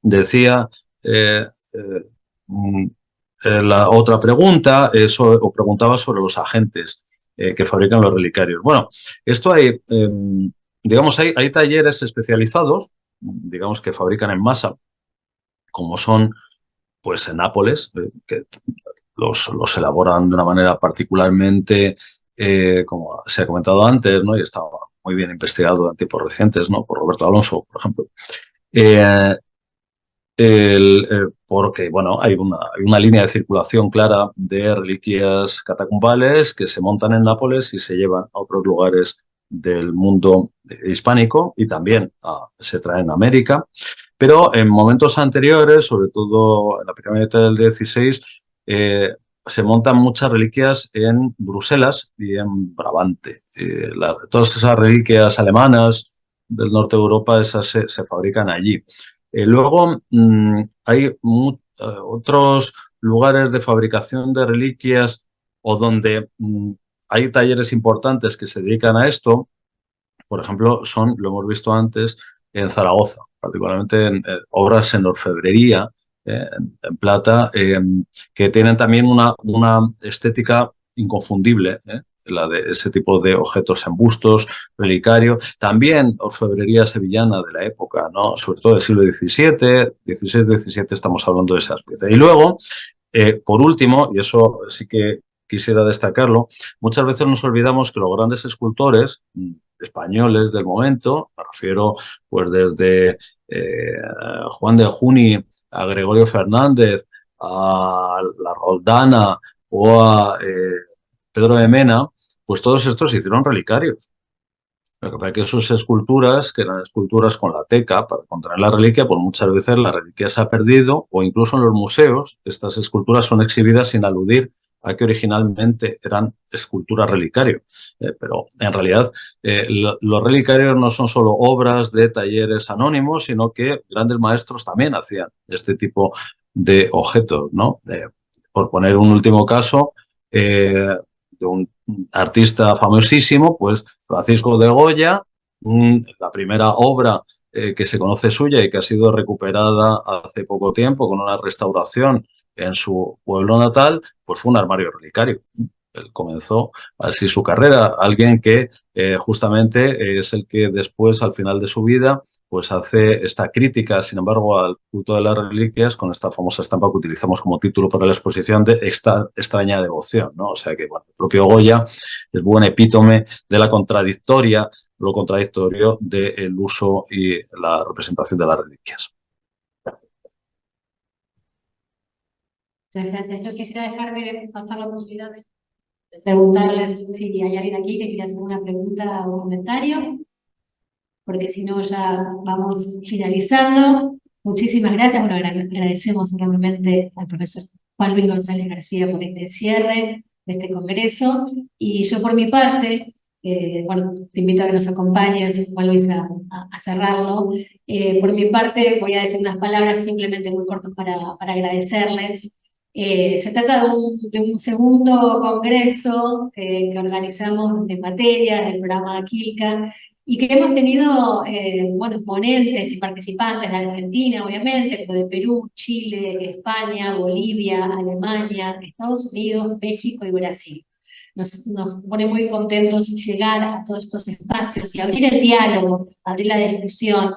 decía mm, la otra pregunta, o preguntaba sobre los agentes que fabrican los relicarios. Bueno, esto digamos, hay talleres especializados, digamos, que fabrican en masa, como son, pues, en Nápoles, que los elaboran de una manera particularmente, como se ha comentado antes, ¿no? Y está muy bien investigado en tiempos recientes, ¿no? Por Roberto Alonso, por ejemplo. Eh, Porque, bueno, hay una línea de circulación clara de reliquias catacumbales que se montan en Nápoles y se llevan a otros lugares del mundo hispánico y también se traen a América. Pero en momentos anteriores, sobre todo en la primera mitad del 16, se montan muchas reliquias en Bruselas y en Brabante. Todas esas reliquias alemanas del norte de Europa, esas se fabrican allí. Luego hay otros lugares de fabricación de reliquias o donde hay talleres importantes que se dedican a esto. Por ejemplo, lo hemos visto antes, en Zaragoza, particularmente en obras en orfebrería, en plata, que tienen también una estética inconfundible, la de ese tipo de objetos en bustos, relicario. También orfebrería sevillana de la época, ¿no? Sobre todo del siglo XVII, XVI-XVII, estamos hablando de esas piezas. Y luego, por último, y eso sí que quisiera destacarlo, muchas veces nos olvidamos que los grandes escultores españoles del momento, me refiero pues desde Juan de Juni a Gregorio Fernández, a la Roldana o a Pedro de Mena, pues todos estos hicieron relicarios. Lo que pasa es que sus esculturas, que eran esculturas con la teca para contener la reliquia, pues muchas veces la reliquia se ha perdido o incluso en los museos estas esculturas son exhibidas sin aludir a que originalmente eran esculturas relicario. Pero en realidad los relicarios no son solo obras de talleres anónimos, sino que grandes maestros también hacían este tipo de objetos, ¿no? Por poner un último caso, de un artista famosísimo, pues Francisco de Goya, la primera obra que se conoce suya y que ha sido recuperada hace poco tiempo con una restauración en su pueblo natal, pues fue un armario relicario. Él comenzó así su carrera, alguien que justamente es el que después, al final de su vida, pues hace esta crítica, sin embargo, al culto de las reliquias con esta famosa estampa que utilizamos como título para la exposición de esta extraña devoción, ¿no? O sea que, bueno, el propio Goya es buen epítome de la contradictoria, lo contradictorio del uso y la representación de las reliquias. Muchas gracias. Yo quisiera dejar de pasar la oportunidad de preguntarles si hay alguien aquí que quiera hacer una pregunta o un comentario, porque si no ya vamos finalizando. Muchísimas gracias. Bueno, agradecemos enormemente al profesor Juan Luis González García por este cierre de este congreso. Y yo por mi parte, bueno, te invito a que nos acompañes, Juan Luis, a cerrarlo. Por mi parte voy a decir unas palabras simplemente muy cortas para agradecerles. Se trata de un segundo congreso que organizamos de materias del programa Quilca, y que hemos tenido, bueno, ponentes y participantes de Argentina, obviamente, pero de Perú, Chile, España, Bolivia, Alemania, Estados Unidos, México y Brasil. Nos pone muy contentos llegar a todos estos espacios y abrir el diálogo, abrir la discusión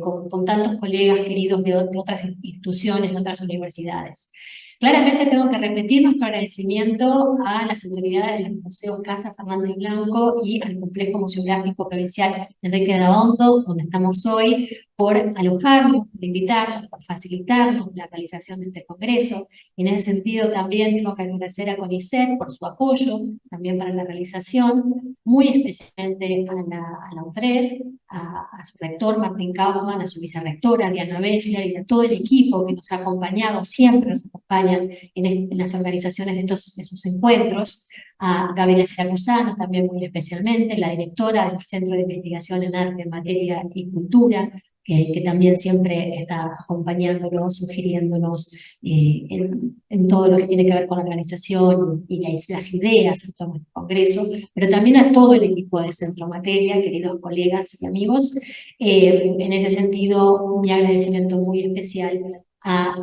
con tantos colegas queridos de otras instituciones, de otras universidades. Claramente tengo que repetir nuestro agradecimiento a las autoridades del Museo Casa Fernández Blanco y al Complejo Museográfico Provincial Enrique de Daondo, donde estamos hoy, por alojarnos, por invitarnos, por facilitarnos la realización de este congreso. En ese sentido también tengo que agradecer a CONICET por su apoyo, también para la realización, muy especialmente a la UTREF, a su rector Martín Kaufmann, a su vicerrectora Diana Bechler y a todo el equipo que nos ha acompañado, siempre nos acompañan en las organizaciones de esos encuentros, a Gabriela Siracusano también muy especialmente, la directora del Centro de Investigación en Arte, Materia y Cultura, que también siempre está acompañándonos, sugiriéndonos en todo lo que tiene que ver con la organización y las ideas en todo el Congreso, pero también a todo el equipo de Centro Materia, queridos colegas y amigos. En ese sentido, mi agradecimiento muy especial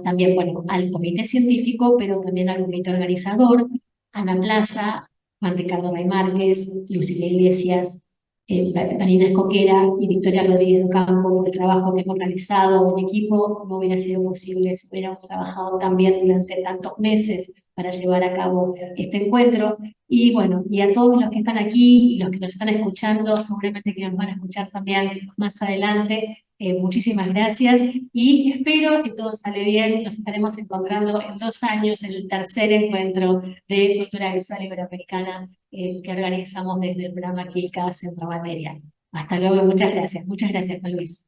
también, bueno, al comité científico, pero también al comité organizador, Ana Plaza, Juan Ricardo Rey Márquez, Lucila Iglesias, Marina Escoquera y Victoria Rodríguez Ocampo por el trabajo que hemos realizado en equipo. No hubiera sido posible si hubiéramos trabajado también durante tantos meses para llevar a cabo este encuentro. Y bueno, y a todos los que están aquí y los que nos están escuchando, seguramente que nos van a escuchar también más adelante. Muchísimas gracias y espero, si todo sale bien, nos estaremos encontrando en 2 años en el tercer encuentro de Cultura Visual Iberoamericana que organizamos desde el programa Kilka Centro Material. Hasta luego, muchas gracias, Juan Luis.